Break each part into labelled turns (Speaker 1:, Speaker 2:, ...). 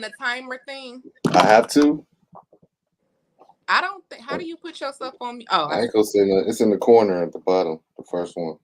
Speaker 1: the timer thing?
Speaker 2: I have to.
Speaker 1: I don't think. How do you put yourself on me? Oh,
Speaker 2: I ain't gonna say no. It's in the corner at the bottom, the first one.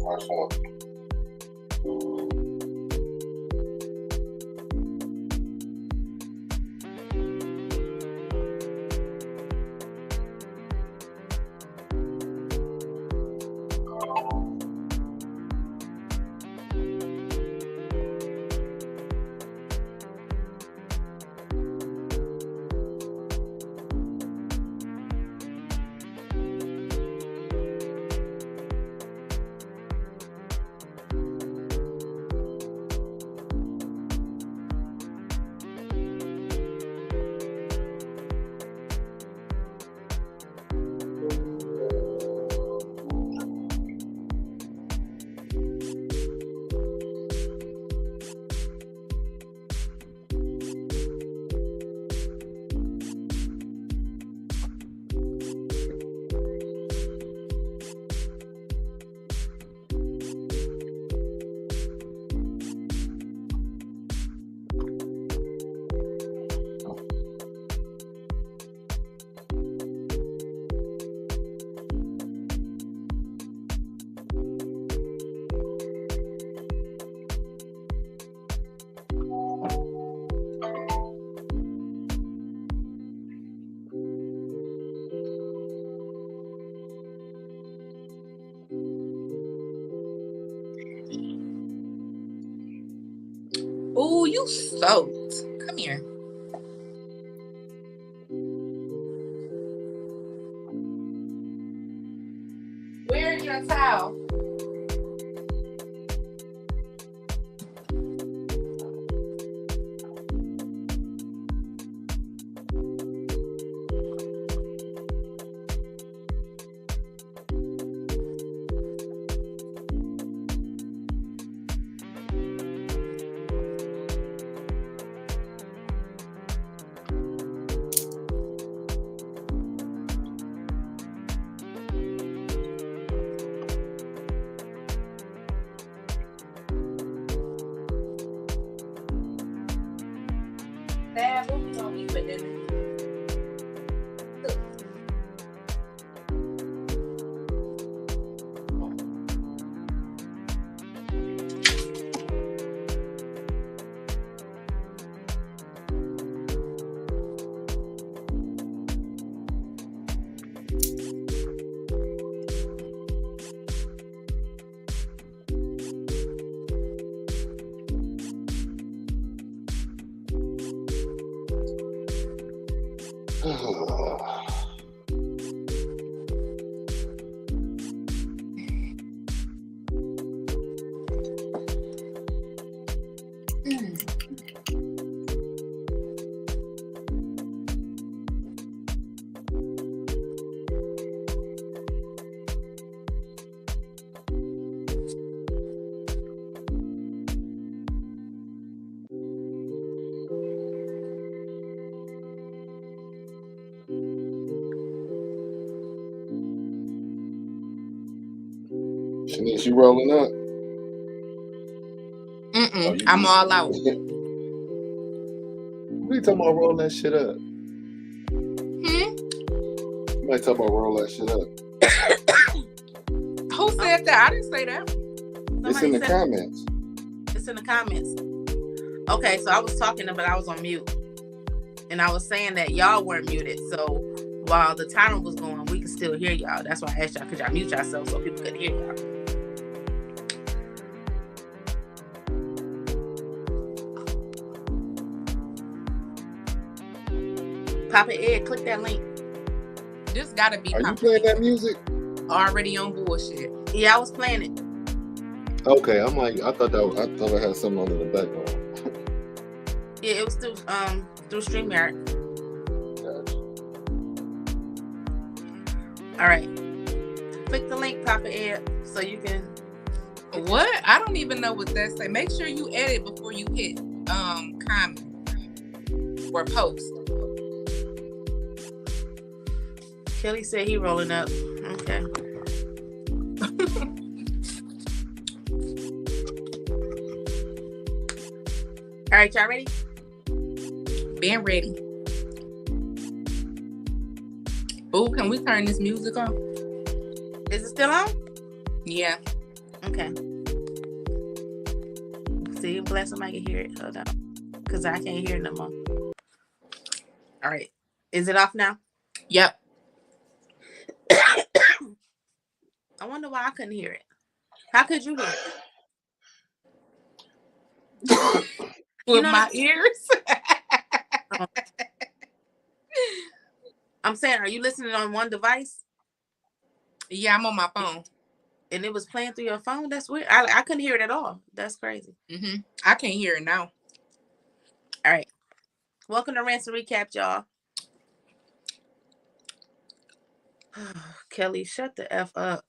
Speaker 2: First one.
Speaker 1: Ooh, you soaked. Come here. Where's your towel? Dad, what we gonna eat for dinner?
Speaker 2: Shanice, you rolling up?
Speaker 1: Oh, I'm all out.
Speaker 2: What are you talking about rolling that shit up? You might talk about roll that shit up.
Speaker 1: Who said that? I didn't say that.
Speaker 2: It's in the comments.
Speaker 3: It's in the comments. Okay, so I was talking, but I was on mute. And I was saying that y'all weren't muted. So while the timer was going, we could still hear y'all. That's why I asked y'all, could y'all mute yourself so people could hear y'all? Papa Ed, click that link.
Speaker 1: This gotta be.
Speaker 2: Are you playing that music?
Speaker 1: Already on bullshit.
Speaker 3: Yeah, I was playing it.
Speaker 2: Okay, I'm like, I thought I had something on in the background.
Speaker 3: Yeah, it was through StreamYard.
Speaker 2: Gotcha.
Speaker 3: All right. Click the link, Papa Ed, so you can.
Speaker 1: What? I don't even know what that say. Make sure you edit before you hit comment or post.
Speaker 3: Kelly said he rolling up. Okay. All right, y'all ready?
Speaker 1: Been ready. Ooh, can we turn this music on?
Speaker 3: Is it still on?
Speaker 1: Yeah.
Speaker 3: Okay. See, I'm glad somebody can hear it. Hold on. Because I can't hear it no more. All right. Is it off now?
Speaker 1: Yep.
Speaker 3: I wonder why I couldn't hear it. How could you hear it?
Speaker 1: With my ears.
Speaker 3: I'm saying, are you listening on one device?
Speaker 1: Yeah, I'm on my phone.
Speaker 3: And it was playing through your phone? That's weird. I couldn't hear it at all. That's crazy.
Speaker 1: Mm-hmm. I can't hear it now.
Speaker 3: All right. Welcome to Rants and Recap, y'all. Kelly, shut the F up.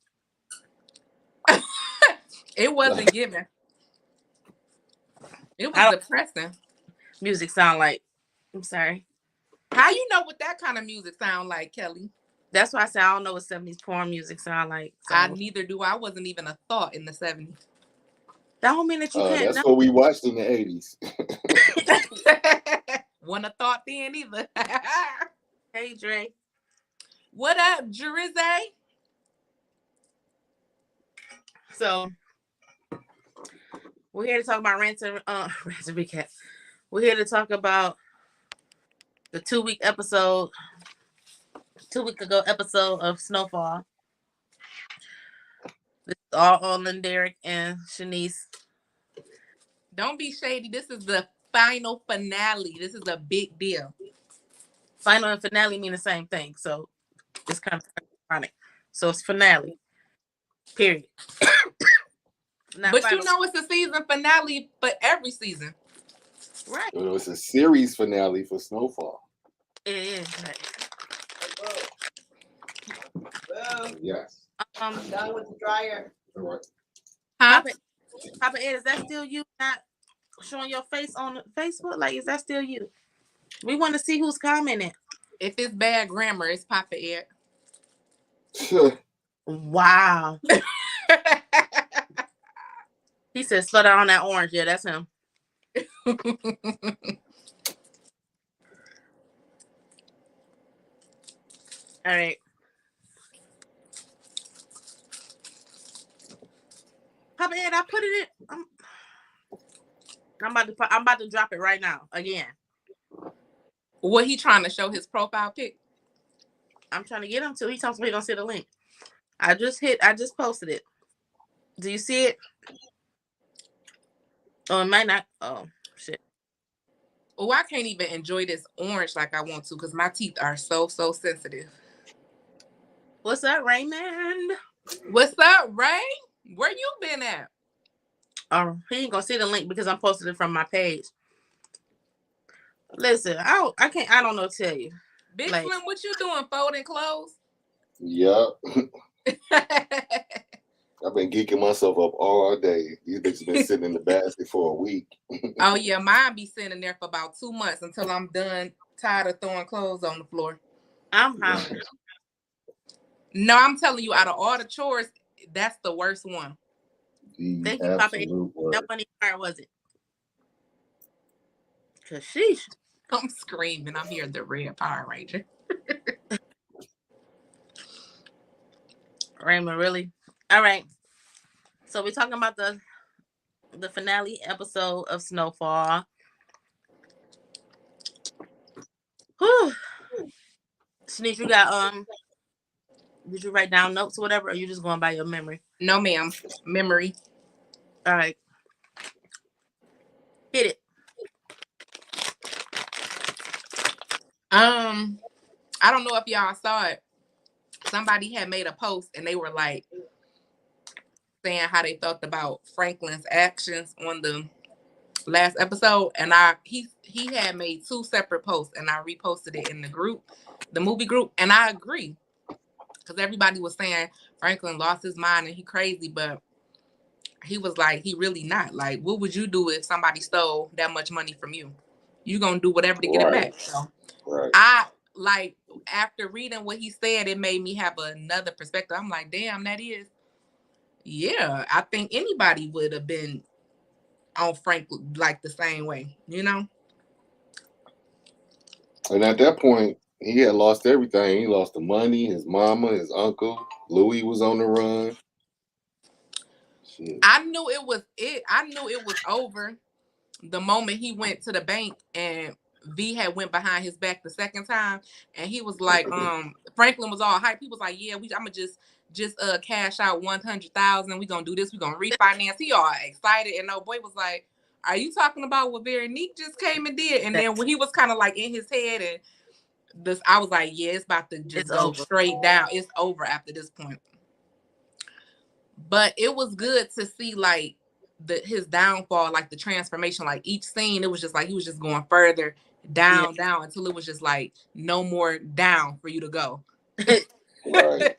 Speaker 1: It wasn't given. It was depressing.
Speaker 3: Music sound like. I'm sorry.
Speaker 1: How you know what that kind of music sound like, Kelly?
Speaker 3: That's why I said I don't know what 70s porn music sound like. So.
Speaker 1: Neither do I. Wasn't even a thought in the 70s.
Speaker 3: That don't mean that you can't.
Speaker 2: That's what we watched in the 80s.
Speaker 1: Wasn't a thought then either.
Speaker 3: Hey, Dre.
Speaker 1: What up, Drizzy?
Speaker 3: So, we're here to talk about Rants and Recap. We're here to talk about the 2 week ago episode of Snowfall. This is all on Derek and Shanice.
Speaker 1: Don't be shady. This is the final finale. This is a big deal.
Speaker 3: Final and finale mean the same thing, so it's kind of ironic. So it's finale. Period.
Speaker 1: But final. You know it's a season finale for every season.
Speaker 3: Right.
Speaker 2: Well, it's a series finale for Snowfall.
Speaker 3: It is.
Speaker 2: Well, yes.
Speaker 4: I'm done with the dryer.
Speaker 2: All right.
Speaker 1: Huh?
Speaker 3: Papa Ed, is that still you not showing your face on Facebook? Like, is that still you? We want to see who's commenting.
Speaker 1: If it's bad grammar, it's Papa Ed.
Speaker 3: Wow. He said, slow down on that orange. Yeah, that's him. All right. Papa Ed, I put it in. I'm about to drop it right now again.
Speaker 1: What he trying to show his profile pic?
Speaker 3: I'm trying to get him to. He told me he's gonna see the link. I just posted it. Do you see it? Oh, it might not. Oh, shit.
Speaker 1: Oh, I can't even enjoy this orange like I want to because my teeth are so sensitive.
Speaker 3: What's up, Raymond?
Speaker 1: What's up, Ray? Where you been at?
Speaker 3: Oh, he ain't gonna see the link because I'm posting it from my page. Listen, I don't know what to tell you.
Speaker 1: Big Slim, what you doing? Folding clothes?
Speaker 2: Yep. I've been geeking myself up all day. These bitches been sitting in the basket for a week.
Speaker 1: Oh yeah, mine be sitting there for about 2 months until I'm done, tired of throwing clothes on the floor.
Speaker 3: I'm hungry.
Speaker 1: No, I'm telling you, out of all the chores, that's the worst one.
Speaker 3: Thank you, Papa. That funny part was it? Cause sheesh.
Speaker 1: I'm screaming. I'm here, the red Power Ranger.
Speaker 3: Raymond, really? All right. So we're talking about the finale episode of Snowfall. Whew. Sneak, you got did you write down notes or whatever, or are you just going by your memory?
Speaker 1: No, ma'am. Memory.
Speaker 3: All right. Hit it.
Speaker 1: I don't know if y'all saw it. Somebody had made a post and they were like saying how they felt about Franklin's actions on the last episode, and he had made 2 separate posts, and I reposted it in the group, the movie group, and I agree, because everybody was saying Franklin lost his mind and he crazy, but he was like, he really not. Like, what would you do if somebody stole that much money from you? You gonna do whatever to get it back. So I like, after reading what he said, it made me have another perspective. I'm like, damn, that is, yeah, I think anybody would have been on Frank like the same way, you know?
Speaker 2: And at that point, he had lost everything. He lost the money, his mama, his uncle. Louis was on the run. Shit.
Speaker 1: I knew it was over the moment he went to the bank and V had went behind his back the second time, and he was like, Franklin was all hype. He was like, yeah, I'ma just cash out 100,000. We gonna do this. We gonna refinance. He all excited, and old boy was like, are you talking about what Veronique just came and did? And then when he was kind of like in his head, and this, I was like, yeah, it's about to just go straight down. It's over after this point. But it was good to see like his downfall, like the transformation. Like each scene, it was just like he was just going further down until it was just like no more down for you to go.
Speaker 2: Right.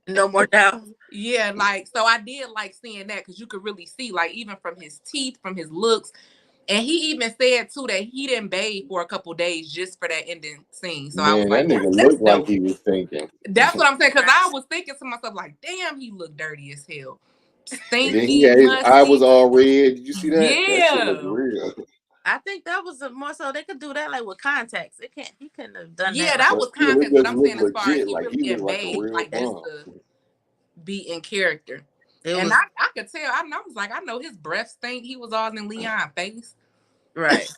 Speaker 3: No more down.
Speaker 1: Yeah, like, so I did like seeing that, because you could really see, like, even from his teeth, from his looks. And he even said too that he didn't bathe for a couple days just for that ending scene. So
Speaker 2: man,
Speaker 1: I was like,
Speaker 2: that nigga looked like he was thinking.
Speaker 1: That's what I'm saying, because I was thinking to myself, like, damn, he looked dirty as hell.
Speaker 2: And then he had his eye was all red. Did you see that?
Speaker 1: Yeah.
Speaker 2: That shit looked real.
Speaker 3: I think that was more so they could do that like with contacts. He couldn't have done that.
Speaker 1: Yeah, that was context, but I'm saying as far as he really didn't bathe, like that's to be in character. And I could tell, I was like, I know his breath stink. He was all in Leon's face.
Speaker 3: Right.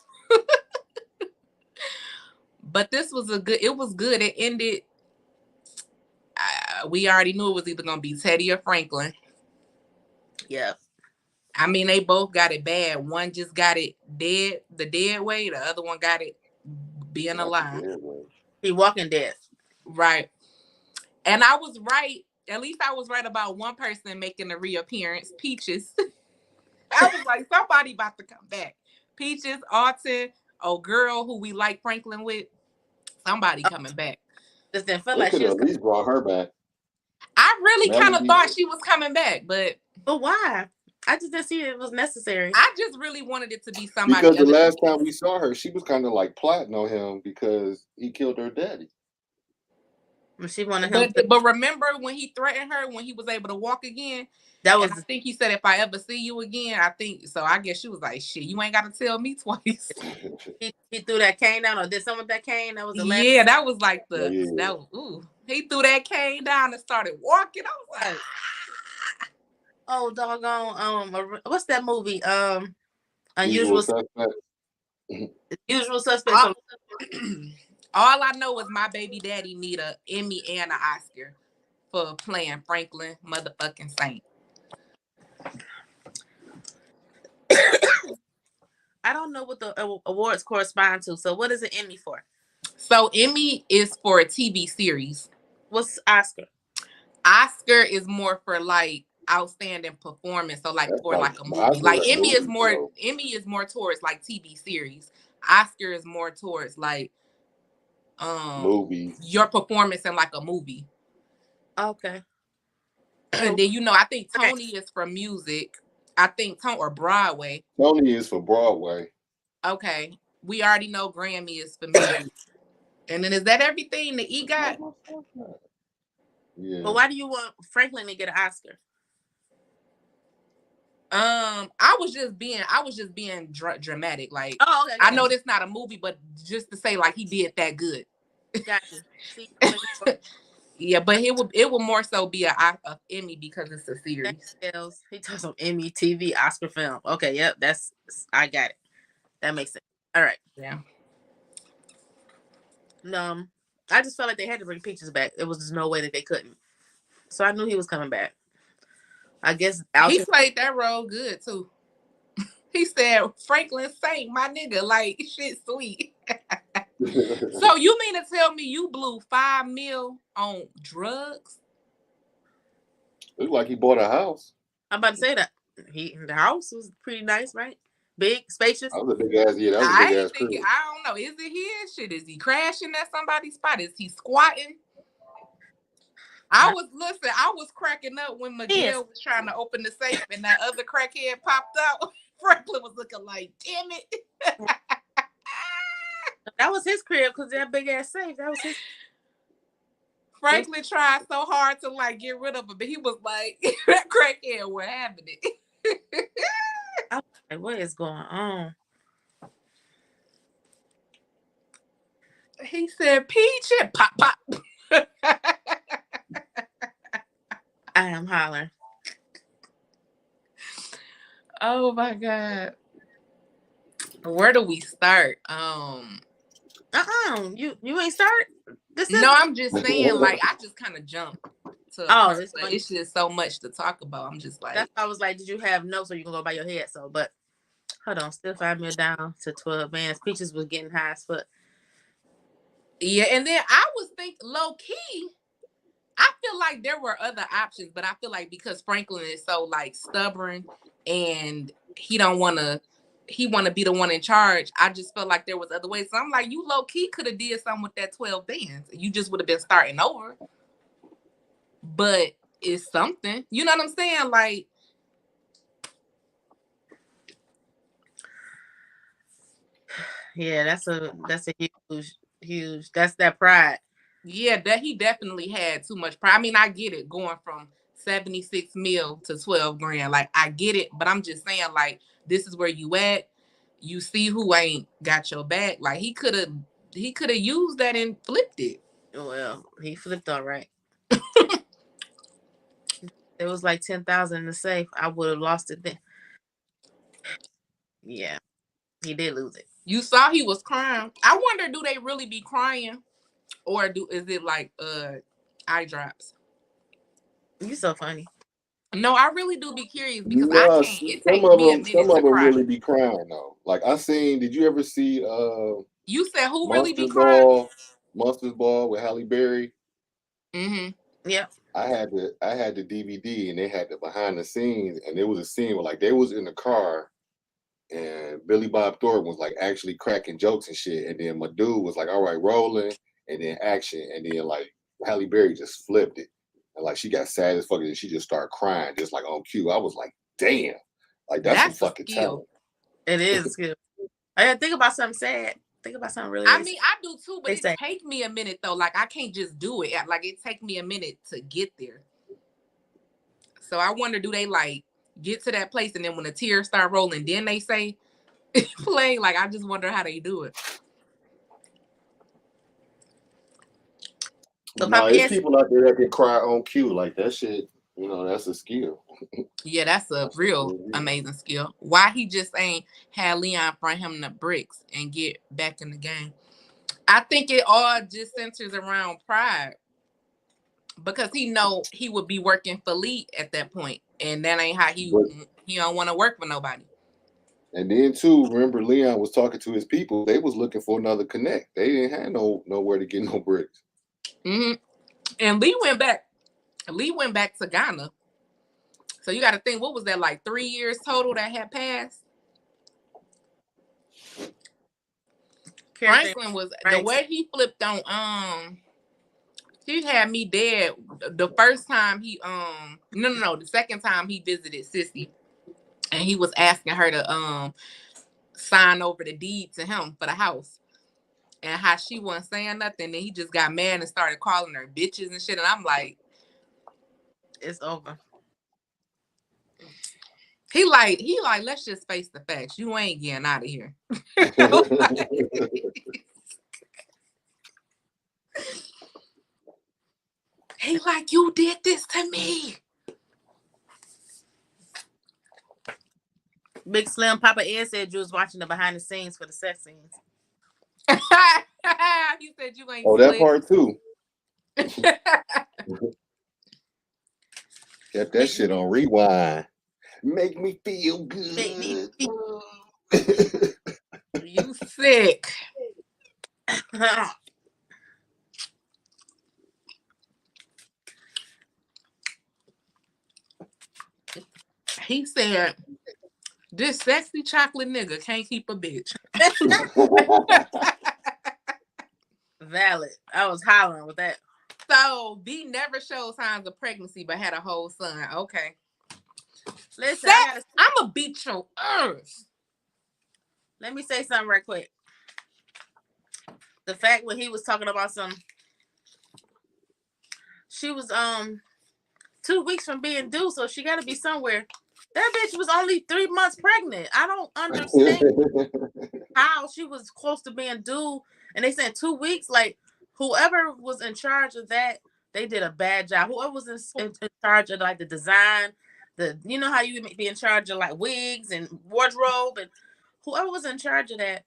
Speaker 1: But this was it was good. It ended, we already knew it was either going to be Teddy or Franklin.
Speaker 3: Yeah.
Speaker 1: I mean, they both got it bad. One just got it dead, the dead way. The other one got it being alive.
Speaker 3: He walking dead.
Speaker 1: Right. And I was right. At least I was right about one person making a reappearance, Peaches. I was like, somebody about to come back. Peaches, Alton, girl who we like Franklin with, somebody coming back.
Speaker 3: Just didn't feel like she was
Speaker 2: at least brought her back.
Speaker 1: I really kind of thought she was coming back, but
Speaker 3: why? I just didn't see it was necessary.
Speaker 1: I just really wanted it to be somebody.
Speaker 2: Because the last time we saw her, she was kind of like plotting on him because he killed her daddy.
Speaker 3: She wanted him.
Speaker 1: But remember when he threatened her when he was able to walk again?
Speaker 3: That was.
Speaker 1: I think he said, if I ever see you again, I think so. I guess she was like, shit, you ain't got to tell me twice.
Speaker 3: he threw that cane down, or did someone with that cane? That was the last.
Speaker 1: Yeah, that was like that was, ooh. He threw that cane down and started walking. I was like,
Speaker 3: oh, doggone. What's that movie?
Speaker 2: Unusual Suspect.
Speaker 3: Usual Suspect.
Speaker 1: All I know is my baby daddy need an Emmy and an Oscar for playing Franklin motherfucking Saint.
Speaker 3: I don't know what the awards correspond to. So what is an Emmy for?
Speaker 1: So Emmy is for a TV series.
Speaker 3: What's Oscar?
Speaker 1: Oscar is more for like outstanding performance. So like for like a movie. Like Emmy is more towards like TV series. Oscar is more towards like
Speaker 2: movies.
Speaker 1: Your performance in like a movie.
Speaker 3: Okay.
Speaker 1: And then I think Tony is for music. I think or Broadway.
Speaker 2: Tony is for Broadway.
Speaker 1: Okay. We already know Grammy is for music. And then is that everything that he got?
Speaker 2: Yeah.
Speaker 3: But why do you want Franklin to get an Oscar?
Speaker 1: I was just being dramatic. Like,
Speaker 3: okay.
Speaker 1: I know this not a movie, but just to say like he did that good.
Speaker 3: Gotcha. See,
Speaker 1: yeah, but it will more so be a Emmy because it's a series.
Speaker 3: He told some Emmy, TV, Oscar film. Okay, yep, I got it. That makes sense. All right.
Speaker 1: Yeah.
Speaker 3: No, I just felt like they had to bring Peaches back. There was just no way that they couldn't. So I knew he was coming back. I guess
Speaker 1: He played that role good too. He said, Franklin Saint, my nigga, like shit sweet. So you mean to tell me you blew $5 million on drugs?
Speaker 2: Looked like he bought a house.
Speaker 3: I'm about to say that. The house was pretty nice, right? Big, spacious.
Speaker 2: That was a big ass. Yeah, that was a
Speaker 1: I
Speaker 2: big
Speaker 1: ain't
Speaker 2: ass
Speaker 1: thinking.
Speaker 2: crib.
Speaker 1: I don't know. Is it his shit? Is he crashing at somebody's spot? Is he squatting? I was cracking up when Miguel was trying to open the safe and that other crackhead popped out. Franklin was looking like, damn it.
Speaker 3: That was his crib because that big ass safe. That was his.
Speaker 1: Franklin tried so hard to like get rid of it, but he was like, that crackhead was having it.
Speaker 3: I was like, what is going on?
Speaker 1: He said, Peach and pop pop.
Speaker 3: I am hollering.
Speaker 1: Oh my God. Where do we start?
Speaker 3: You ain't start?
Speaker 1: No, I'm just saying, like, I just kind of jumped to it's just so much to talk about. I'm just like,
Speaker 3: that's why I was like, did you have notes or you can go by your head? So, but hold on, still $5 million down to 12 bands. Peaches was getting high as fuck.
Speaker 1: Yeah, and then I was thinking low key. I feel like there were other options, but I feel like because Franklin is so like stubborn and he want to be the one in charge. I just felt like there was other ways. So I'm like, you low key could have did something with that 12 bands. You just would have been starting over. But it's something. You know what I'm saying? Like,
Speaker 3: yeah, that's a huge. That's that pride.
Speaker 1: Yeah, that he definitely had too much pride. I mean, I get it going from 76 mil to 12 grand. Like, I get it, but I'm just saying, like, this is where you at. You see who ain't got your back. Like, he could have used that and flipped it.
Speaker 3: Well, he flipped all right. It was like 10,000 in the safe. I would have lost it then. Yeah, he did lose it.
Speaker 1: You saw he was crying. I wonder, do they really be crying, or is it like eye drops?
Speaker 3: You so funny.
Speaker 1: No, I really do be curious because I can't. It takes me a minute to cry.
Speaker 2: Some of them really be crying though. Like I seen. Did you ever see?
Speaker 1: You said who
Speaker 2: Monsters
Speaker 1: really be crying?
Speaker 2: Monsters Ball with Halle Berry.
Speaker 1: Mm-hmm.
Speaker 3: Yeah.
Speaker 2: I had the DVD and they had the behind the scenes and there was a scene where like they was in the car and Billy Bob Thornton was like actually cracking jokes and shit, and then my dude was like, all right, rolling, and then action, and then like Halle Berry just flipped it. And like she got sad as fuck and she just started crying just like on cue. I was like, damn. Like that's some fucking talent.
Speaker 3: It is good. I gotta think about something sad. Think about something really.
Speaker 1: I mean, I do too, but it take me a minute though. Like I can't just do it. Like it take me a minute to get there. So I wonder, do they like get to that place and then when the tears start rolling, then they say play? Like I just wonder how they do it.
Speaker 2: No, there's people out there that can cry on cue. Like that shit, you know, that's a skill.
Speaker 1: Yeah, that's a real amazing skill. Why he just ain't had Leon front him the bricks and get back in the game? I think it all just centers around pride. Because he know he would be working for Lee at that point. And that ain't how he don't want to work for nobody.
Speaker 2: And then too, remember Leon was talking to his people. They was looking for another connect. They didn't have nowhere to get no bricks.
Speaker 1: Mm-hmm. And Lee went back. Lee went back to Ghana. So you got to think, what was that, like 3 years total that had passed? Franklin was the way he flipped on. He had me dead the first time he the second time he visited Sissy, and he was asking her to sign over the deed to him for the house, and how she wasn't saying nothing, and he just got mad and started calling her bitches and shit, and I'm like,
Speaker 3: it's over.
Speaker 1: He like, let's just face the facts. You ain't getting out of here. He like, you did this to me.
Speaker 3: Big Slim Papa Ed said you was watching the behind the scenes for the sex scenes.
Speaker 1: You said you ain't
Speaker 2: Oh, that
Speaker 1: slick.
Speaker 2: part too. Kept that shit on rewind. Make me feel good.
Speaker 3: Make me feel
Speaker 1: You sick. He said, this sexy chocolate nigga can't keep a bitch.
Speaker 3: valid. I was hollering with that.
Speaker 1: So B never showed signs of pregnancy but had a whole son. Okay.
Speaker 3: Listen,
Speaker 1: I'm gonna beat your earth.
Speaker 3: let me say something right quick. The fact when he was talking about she was 2 weeks from being due, so she got to be somewhere. That bitch was only 3 months pregnant. I don't understand how she was close to being due, and they said 2 weeks. Like, whoever was in charge of that, they did a bad job. Whoever was in charge of like the design, you know how you be in charge of like wigs and wardrobe, and whoever was in charge of that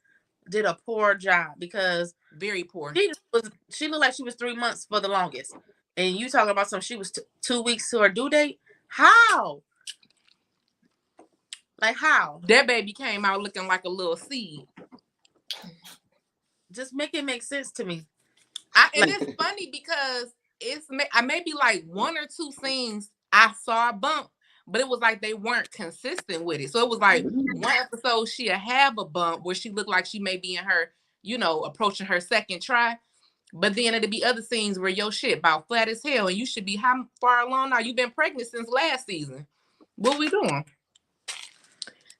Speaker 3: did a poor job, because
Speaker 1: very poor.
Speaker 3: She looked like she was 3 months for the longest. And you talking about she was 2 weeks to her due date? How? Like, how?
Speaker 1: That baby came out looking like a little seed.
Speaker 3: Just make it make sense to me.
Speaker 1: And it's funny because I maybe like 1 or 2 scenes I saw a bump, but it was like they weren't consistent with it. So it was like one episode she'll have a bump where she looked like she may be in her, approaching her second try. But then it'd be other scenes where your shit about flat as hell, and you should be how far along now? You've been pregnant since last season. What we doing?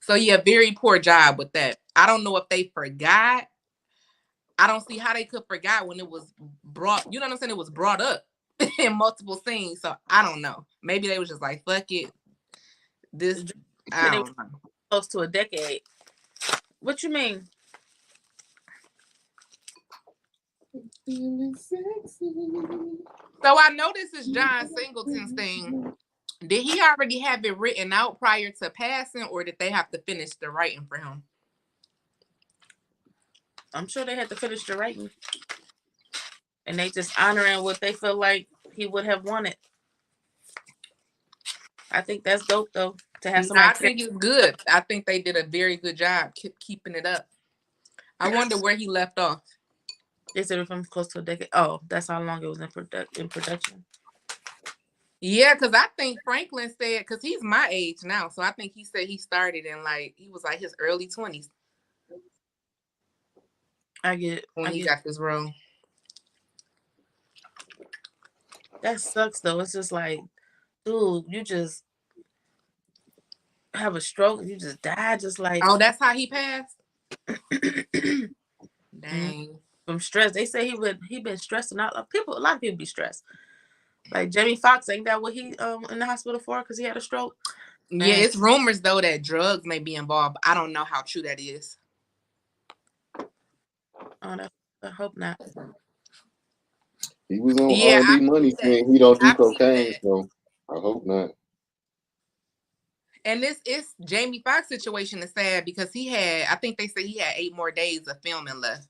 Speaker 1: So yeah, very poor job with that. I don't know if they forgot. I don't see how they could forget when it was brought. You know what I'm saying? It was brought up in multiple scenes. So I don't know. Maybe they was just like, fuck it. I don't know.
Speaker 3: Close to a decade. What you mean?
Speaker 1: So I know this is John Singleton's thing. Did he already have it written out prior to passing, or did they have to finish the writing for him?
Speaker 3: I'm sure they had to finish the writing. And they just honoring what they feel like he would have wanted. I think that's dope, though, to have somebody.
Speaker 1: I think it's good. I think they did a very good job keeping it up. I wonder where he left off.
Speaker 3: They said it from close to a decade. Oh, that's how long it was in production.
Speaker 1: Yeah, because I think Franklin said, because he's my age now, so I think he said he started in he was like his early 20s.
Speaker 3: I get it.
Speaker 1: When he got this role.
Speaker 3: That sucks, though. It's just like, dude, you just have a stroke, you just die, just like.
Speaker 1: Oh, that's how he passed? Dang.
Speaker 3: From stress. They say he been stressing out. A lot of people be stressed. Like Jamie Foxx, ain't that what he in the hospital for? Because he had a stroke.
Speaker 1: Yeah, it's rumors though that drugs may be involved. I don't know how true that is.
Speaker 3: Oh, I hope not.
Speaker 2: He was on R&B Money saying he don't do cocaine, so I hope not.
Speaker 1: And this Jamie Foxx situation is sad because I think they say he had 8 more days of filming left.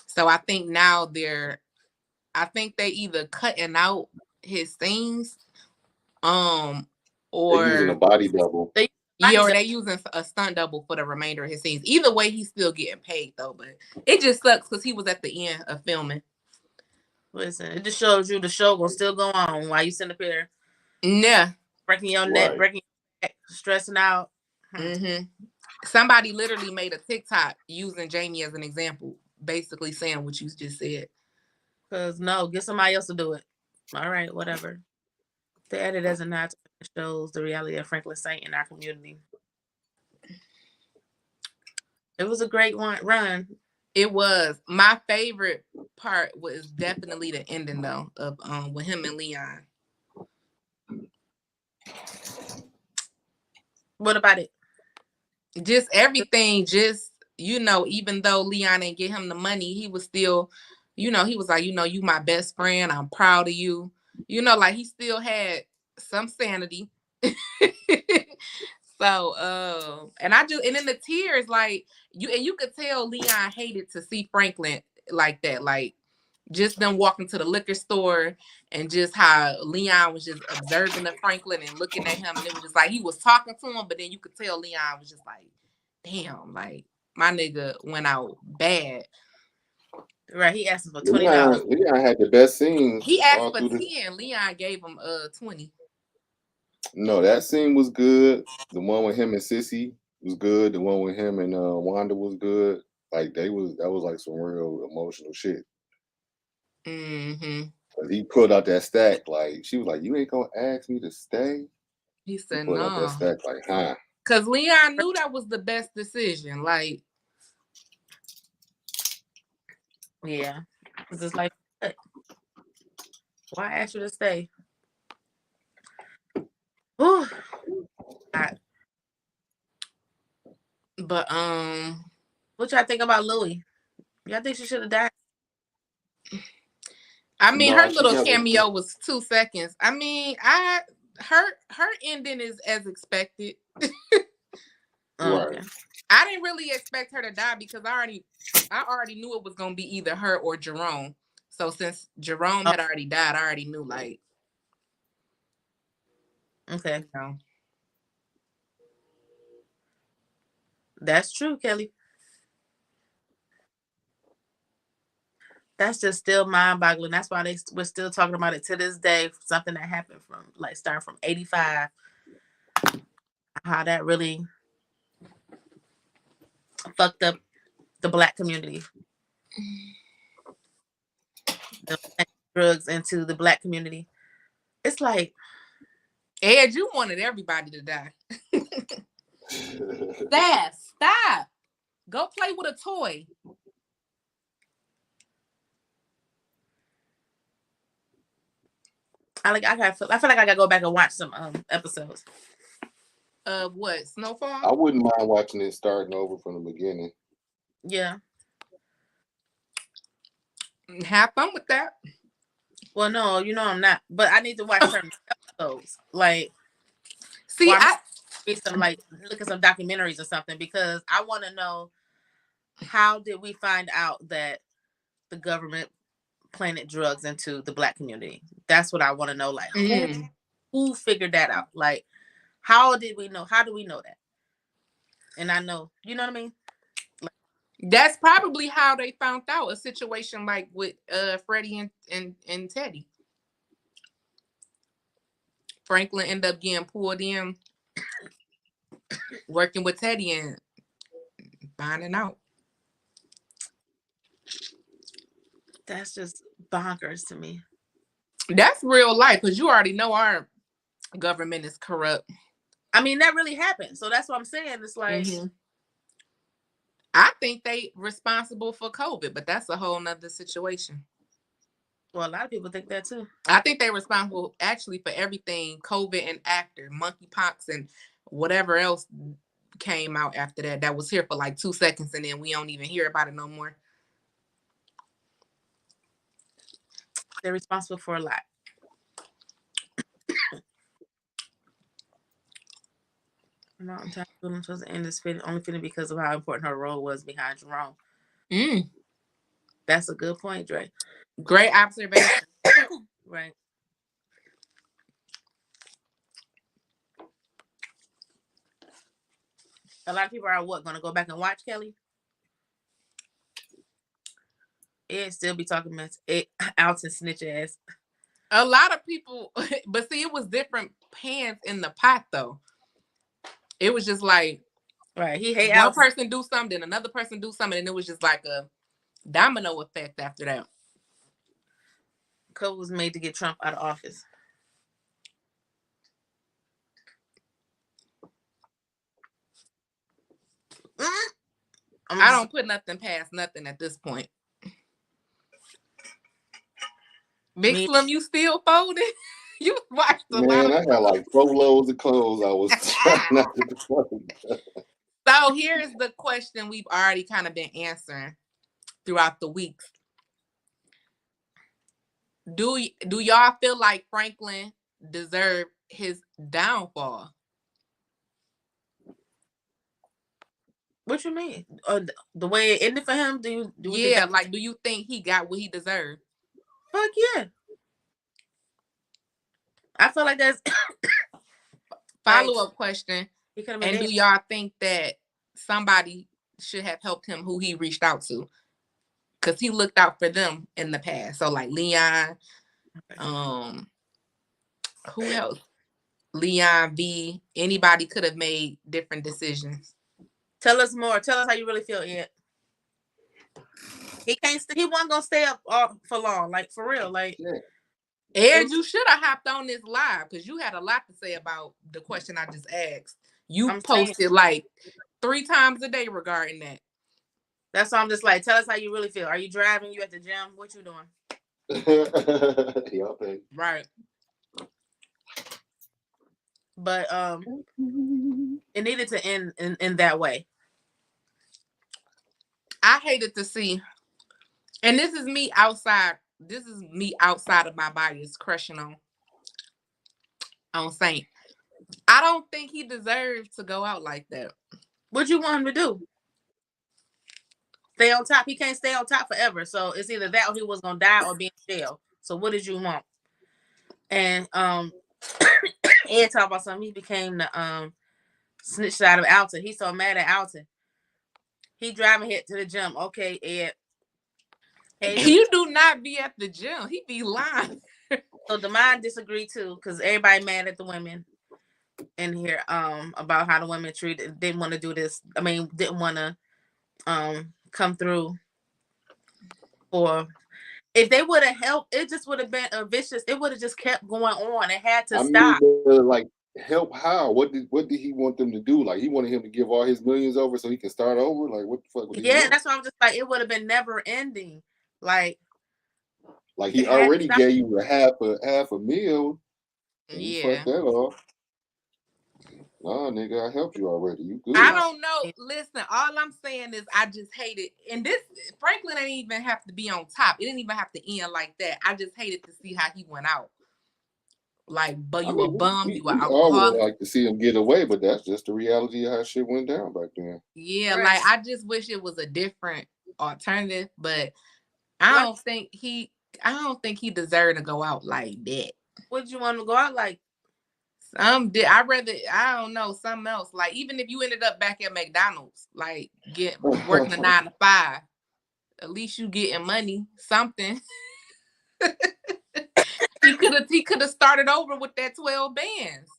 Speaker 1: So I think now they either cutting out his scenes, or
Speaker 2: they're using a body double.
Speaker 1: Or they using a stunt double for the remainder of his scenes. Either way, he's still getting paid though, but it just sucks because he was at the end of filming.
Speaker 3: Listen, it just shows you the show will still go on while you sit up here.
Speaker 1: Yeah.
Speaker 3: Breaking your neck, breaking your neck, stressing out.
Speaker 1: Mm-hmm. Somebody literally made a TikTok using Jamie as an example, basically saying what you just said.
Speaker 3: Because no, get somebody else to do it. All right, whatever. The edit as a not shows the reality of Franklin Saint in our community. It was a great run.
Speaker 1: It was. My favorite part was definitely the ending though of with him and Leon.
Speaker 3: What about it?
Speaker 1: Just everything, even though Leon didn't get him the money, he was still, he was like, you my best friend. I'm proud of you. Like he still had some sanity. So, and then the tears, like you could tell Leon hated to see Franklin like that. Like just them walking to the liquor store and just how Leon was just observing the Franklin and looking at him, and it was just like he was talking to him, but then you could tell Leon was just like, damn, like my nigga went out bad.
Speaker 3: Right, he asked for $20.
Speaker 2: Leon had the best scenes.
Speaker 1: He asked for 10. Leon gave him 20.
Speaker 2: No, that scene was good. The one with him and Sissy was good. The one with him and Wanda was good. Like that was like some real emotional shit.
Speaker 1: Mm-hmm.
Speaker 2: He pulled out that stack, like she was like, "You ain't gonna ask me to stay."
Speaker 1: He said,
Speaker 2: pulled out that
Speaker 1: "No."
Speaker 2: stack, like, huh?
Speaker 1: Because Leon knew that was the best decision. Like,
Speaker 3: yeah, it's just like, why ask you to stay? Ooh.
Speaker 1: But
Speaker 3: what y'all think about Louie? Y'all think she should have died?
Speaker 1: I mean, her little cameo was 2 seconds. I mean, her ending is as expected.
Speaker 3: Okay.
Speaker 1: I didn't really expect her to die because I already knew it was gonna be either her or Jerome. So since Jerome had already died, I already knew, like,
Speaker 3: okay,
Speaker 1: you know.
Speaker 3: That's true, Kelly. That's just still mind-boggling. That's why we're still talking about it to this day. Something that happened from like starting from 85. How that really fucked up the Black community. The drugs into the Black community. It's like,
Speaker 1: Ed, you wanted everybody to die. Stop. Go play with a toy.
Speaker 3: I feel like I gotta go back and watch some episodes.
Speaker 1: Of what? Snowfall?
Speaker 2: I wouldn't mind watching it starting over from the beginning.
Speaker 3: Yeah.
Speaker 1: Have fun with that.
Speaker 3: Well, no, I'm not. But I need to watch certain episodes. Like,
Speaker 1: see,
Speaker 3: look at some documentaries or something, because I want to know, how did we find out that the government planted drugs into the Black community? That's what I want to know. Like, who figured that out? Like, how did we know? How do we know that? And I know, you know what I mean?
Speaker 1: Like, that's probably how they found out. A situation like with Freddie and Teddy. Franklin ended up getting pulled in, working with Teddy and finding out.
Speaker 3: That's just bonkers to me.
Speaker 1: That's real life, because you already know our government is corrupt.
Speaker 3: I mean, that really happened. So that's what I'm saying. It's like,
Speaker 1: I think they responsible for COVID, but that's a whole nother situation.
Speaker 3: Well, a lot of people think that too.
Speaker 1: I think they're responsible actually for everything COVID and after, monkeypox and whatever else came out after that was here for like 2 seconds, and then we don't even hear about it no more.
Speaker 3: They're responsible for a lot. No, I'm tired of them supposed to end this film only fitting because of how important her role was behind Jerome. That's a good point, Dre.
Speaker 1: Great observation.
Speaker 3: Right. A lot of people are going to go back and watch, Kelly? It still be talking about it out and snitch ass.
Speaker 1: A lot of people, but see, it was different pans in the pot though. It was just like,
Speaker 3: right, he hate
Speaker 1: one person do something, another person do something, and it was just like a domino effect after that.
Speaker 3: COVID was made to get Trump out of office.
Speaker 1: I don't put nothing past nothing at this point. Big Slim, you still folding? You watched a lot of...
Speaker 2: I got like 4 loads of clothes I was trying not to fold.
Speaker 1: So here's the question we've already kind of been answering throughout the weeks. Do y'all feel like Franklin deserved his downfall?
Speaker 3: What you mean? The way it ended for him? Do you
Speaker 1: Yeah, like, do you think he got what he deserved?
Speaker 3: Fuck yeah. I feel like that's
Speaker 1: follow-up question.
Speaker 3: He could have
Speaker 1: And
Speaker 3: been
Speaker 1: do y'all think that somebody should have helped him who he reached out to? Because he looked out for them in the past. So like Leon, who else? Leon V. Anybody could have made different decisions.
Speaker 3: Tell us more. Tell us how you really feel, Ed. He can't. He wasn't gonna stay up for long. Like for real. Like
Speaker 1: Ed, you should have hopped on this live because you had a lot to say about the question I just asked. You posted like 3 times a day regarding that.
Speaker 3: That's why I'm just like, tell us how you really feel. Are you driving? You at the gym? What you doing?
Speaker 2: Y'all pay.
Speaker 3: Right. But it needed to end in that way.
Speaker 1: I hated to see, and this is me outside. This is me outside of my bias crushing on Saint. I don't think he deserves to go out like that.
Speaker 3: What you want him to do? Stay on top. He can't stay on top forever. So it's either that or he was gonna die or be in jail. So what did you want? And Ed talked about something. He became the snitch side of Alton. He's so mad at Alton. He driving here to the gym. Okay, Ed.
Speaker 1: Hey, you do not be at the gym. He be lying.
Speaker 3: So Demond disagreed too, because everybody mad at the women in here about how the women treated, didn't want to do this. I mean, didn't want to come through. Or if they would have helped, it just would have been a vicious. It would have just kept going on. It had to stop.
Speaker 2: Like help how? What did he want them to do? Like he wanted him to give all his millions over so he can start over? Like what the fuck?
Speaker 3: Yeah, that's why I'm just like, it would have been never ending. Like
Speaker 2: he already gave you a half a meal.
Speaker 1: Yeah.
Speaker 2: Fuck that off. Nah, nigga, I helped you already. You good.
Speaker 1: I don't know. Listen, all I'm saying is I just hate it. And this, Franklin didn't even have to be on top. It didn't even have to end like that. I just hated to see how he went out. Like, but you a bum, you an alcoholic.
Speaker 2: I would like to see him get away, but that's just the reality of how shit went down back then.
Speaker 1: Yeah, right. Like I just wish it was a different alternative, but I don't think he deserved to go out like that.
Speaker 3: What did you want him to go out like?
Speaker 1: I don't know, something else. Like even if you ended up back at McDonald's, like working a 9 to 5, at least you getting money, something. He could have started over with that 12 bands.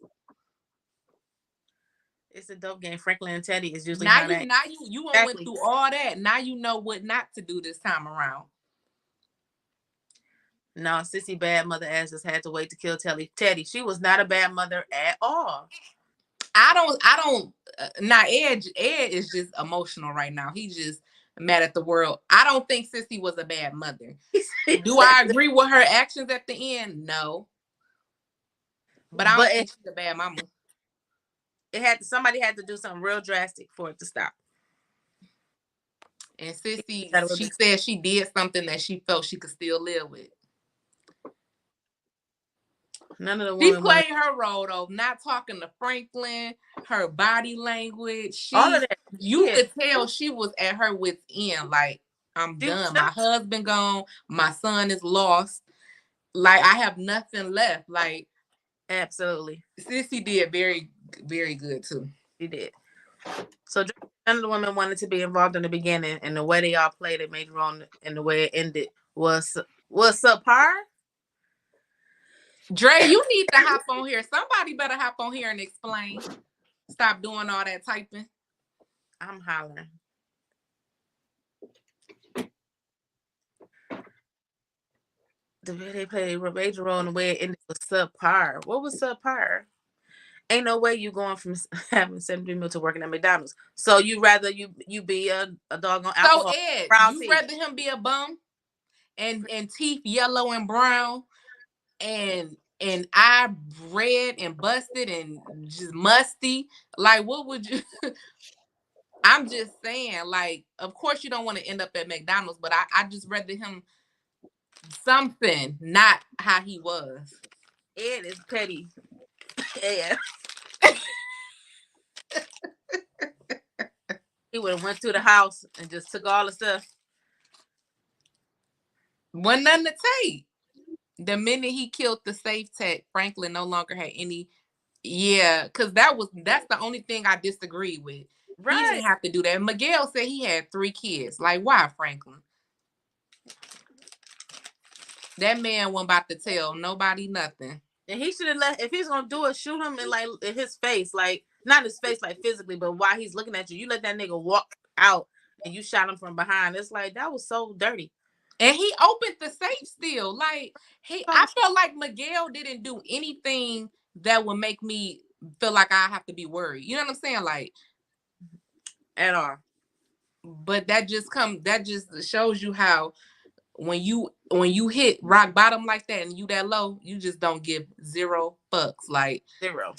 Speaker 3: It's a dope game. Franklin and Teddy is usually
Speaker 1: now you went through all that. Now you know what not to do this time around.
Speaker 3: No, Sissy bad mother ass just had to wait to kill Teddy. She was not a bad mother at all.
Speaker 1: I don't. Ed is just emotional right now. He's just mad at the world. I don't think Sissy was a bad mother. Do I agree with her actions at the end? No. But I don't think she's a bad mama.
Speaker 3: Somebody had to do something real drastic for it to stop.
Speaker 1: And Sissy, she said she did something that she felt she could still live with.
Speaker 3: None of the
Speaker 1: she played her role though, not talking to Franklin, her body language.
Speaker 3: All of that.
Speaker 1: You could tell she was at her wit's end. Like, I'm done. My husband gone. My son is lost. Like, I have nothing left. Like,
Speaker 3: absolutely.
Speaker 1: Sissy did very, very good too.
Speaker 3: She did. So none of the women wanted to be involved in the beginning, and the way they all played it made wrong, and the way it ended was subpar.
Speaker 1: Dre, you need to hop on here. Somebody better hop on here and explain. Stop doing all that typing.
Speaker 3: I'm hollering. The way they played a major role in the way it ended was subpar. What was subpar? Ain't no way you going from having 73 meal to working at McDonald's. So you rather you be a doggone alcohol.
Speaker 1: So Ed, you rather him be a bum and teeth yellow and brown and eye red and busted and just musty? Like, what would you? I'm just saying, like, of course you don't want to end up at McDonald's, but I just rather him something, not how he was.
Speaker 3: Ed is petty. Yeah. He would have went to the house and just took all the stuff.
Speaker 1: Wasn't nothing to take. The minute he killed the safe tech, Franklin no longer had any. Yeah, because that's the only thing I disagree with. Right. He didn't have to do that. Miguel said he had 3 kids. Like, why, Franklin? That man wasn't about to tell nobody nothing.
Speaker 3: And he should have let, if he's gonna do it, shoot him in his face, like not his face, like physically, but while he's looking at you, you let that nigga walk out and you shot him from behind. It's like that was so dirty.
Speaker 1: And he opened the safe still. Like I felt like Miguel didn't do anything that would make me feel like I have to be worried. You know what I'm saying? Like
Speaker 3: at all.
Speaker 1: But that just shows you how when you hit rock bottom like that and you that low, you just don't give 0 fucks. Like
Speaker 3: 0.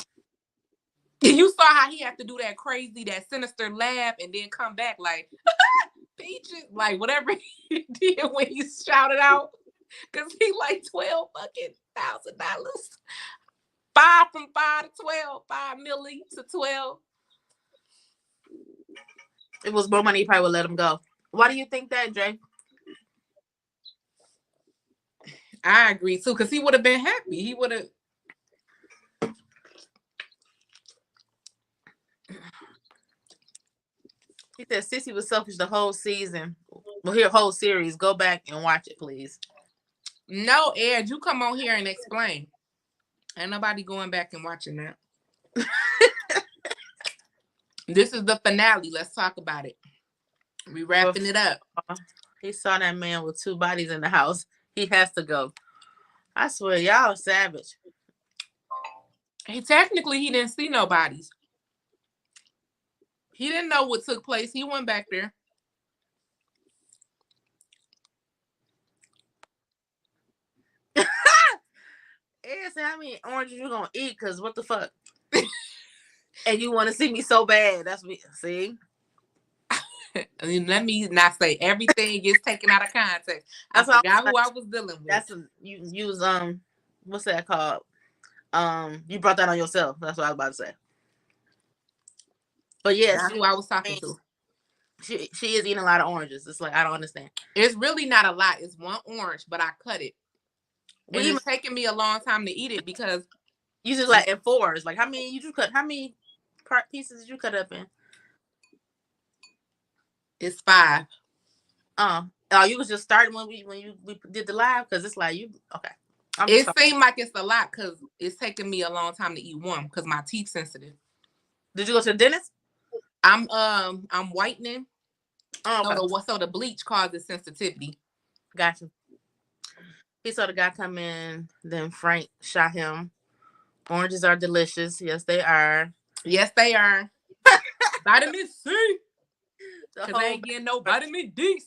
Speaker 1: You saw how he had to do that crazy, that sinister laugh and then come back like Peaches, like whatever he did when he shouted out, because he like $12 fucking $1,000. 5 from 5 to 12, 5 milli to 12.
Speaker 3: It was more money, he probably would let him go. Why do you think that, Jay?
Speaker 1: I agree too, because he would have been happy. He would have.
Speaker 3: He said Sissy was selfish the whole season. Well, here, whole series. Go back and watch it, please.
Speaker 1: No, Ed, you come on here and explain. Ain't nobody going back and watching that. This is the finale. Let's talk about it. We wrapping it up.
Speaker 3: He saw that man with 2 bodies in the house. He has to go. I swear, y'all are savage.
Speaker 1: He didn't see no bodies. He didn't know what took place. He went back there.
Speaker 3: Ed said, how many oranges you gonna eat? Because what the fuck? And you want to see me so bad. That's me. See?
Speaker 1: I mean, let me not say everything gets taken out of context. I forgot who I was dealing with.
Speaker 3: You was what's that called? You brought that on yourself. That's what I was about to say. But yes,
Speaker 1: that's who I was talking to.
Speaker 3: She is eating a lot of oranges. It's like I don't understand.
Speaker 1: It's really not a lot. It's 1 orange, but I cut it. And it's taking me a long time to eat it because
Speaker 3: you just like in 4s. Like how many you cut? How many pieces did you cut up in?
Speaker 1: It's 5.
Speaker 3: You was just starting when we did the live because it's like you okay.
Speaker 1: It seemed like it's a lot because it's taking me a long time to eat 1 because my teeth sensitive.
Speaker 3: Did you go to the dentist?
Speaker 1: I'm whitening.
Speaker 3: Okay.
Speaker 1: So the bleach causes sensitivity.
Speaker 3: Gotcha. He saw the guy come in, then Frank shot him. Oranges are delicious. Yes, they are.
Speaker 1: Yes, they are. Vitamin C. Because they ain't getting no vitamin D.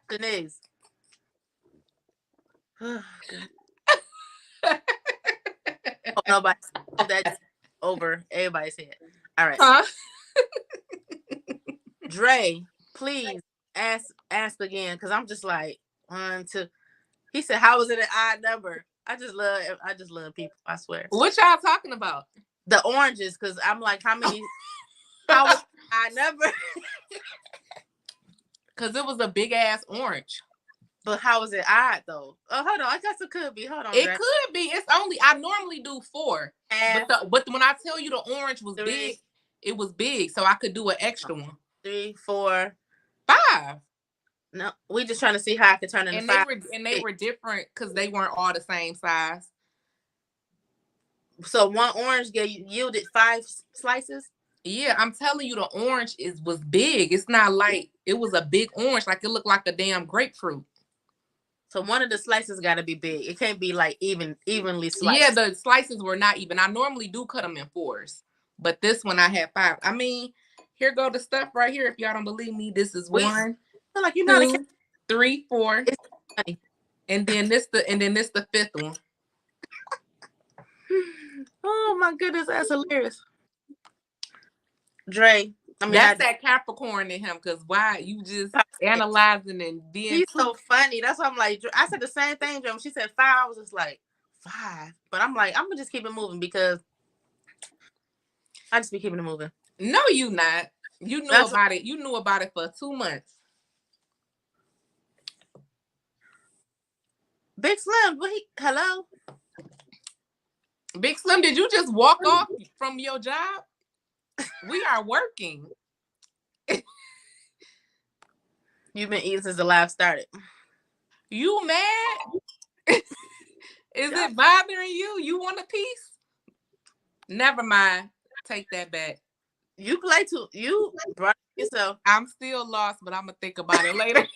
Speaker 3: Denise. Oh, nobody. That's over everybody's head. All right.
Speaker 1: Huh?
Speaker 3: Dre, please ask again because I'm just like 1, 2. He said, "How was it an odd number?" I just love people. I swear.
Speaker 1: What y'all talking about?
Speaker 3: The oranges, because I'm like, how many? How was I number?
Speaker 1: Because it was a big ass orange.
Speaker 3: But how was it odd though? Oh, hold on. I guess it could be. Hold on.
Speaker 1: It could be. It's only I normally do 4, but when I tell you the orange was
Speaker 3: 3,
Speaker 1: big, it was big, so I could do an extra one.
Speaker 3: 3, 4,
Speaker 1: 5.
Speaker 3: No, we just trying to see how I could turn into 5.
Speaker 1: They were different because they weren't all the same size.
Speaker 3: So 1 orange yielded 5 slices.
Speaker 1: Yeah, I'm telling you, the orange was big. It's not like it was a big orange, like it looked like a damn grapefruit.
Speaker 3: So one of the slices got to be big. It can't be like evenly sliced.
Speaker 1: Yeah, the slices were not even. I normally do cut them in 4s, but this one I had 5. I mean, here go the stuff right here. If y'all don't believe me, this is 1. I
Speaker 3: feel like you're not
Speaker 1: 2, 3, 4, and then this the 5th one.
Speaker 3: Oh my goodness, that's hilarious. Dre,
Speaker 1: that's that Capricorn in him, because why you just analyzing and being
Speaker 3: he's so funny. That's why I'm like, I said the same thing, Dre. When she said 5, I was just like 5. But I'm like, I'm gonna just keep it moving because I just be keeping it moving.
Speaker 1: No, you not. You knew
Speaker 3: That's
Speaker 1: about it. You knew about it for 2 months.
Speaker 3: Big Slim. Hello.
Speaker 1: Big Slim, did you just walk off from your job? We are working.
Speaker 3: You've been eating since the live started.
Speaker 1: You mad? Is it bothering you? You want a piece? Never mind. Take that back.
Speaker 3: You brought it yourself.
Speaker 1: I'm still lost, but I'm gonna think about it later.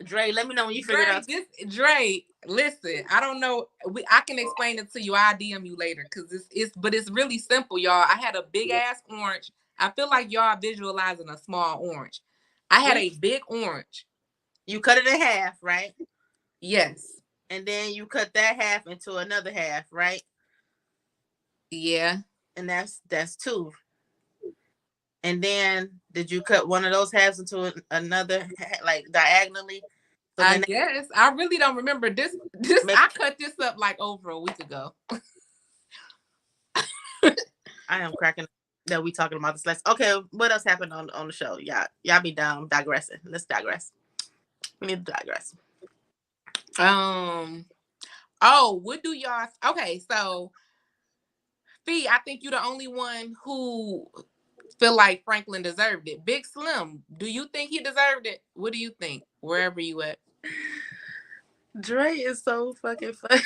Speaker 3: Dre, let me know when you figure it out.
Speaker 1: Dre, listen, I don't know. I can explain it to you. I'll DM you later because it's really simple, y'all. I had a big ass orange. I feel like y'all visualizing a small orange. I had a big orange.
Speaker 3: You cut it in half, right?
Speaker 1: Yes.
Speaker 3: And then you cut that half into another half, right?
Speaker 1: Yeah.
Speaker 3: And that's 2. And then did you cut one of those halves into another, like diagonally?
Speaker 1: So I guess I really don't remember this. I cut this up like over a week ago.
Speaker 3: I am cracking that we talking about this last. Okay, what else happened on the show? Y'all be down digressing. Let's digress. We need to digress.
Speaker 1: Oh, what do y'all? Okay, so Fee, I think you're the only one who feel like Franklin deserved it. Big Slim, do you think he deserved it? What do you think? Wherever you at.
Speaker 3: Dre is so fucking funny.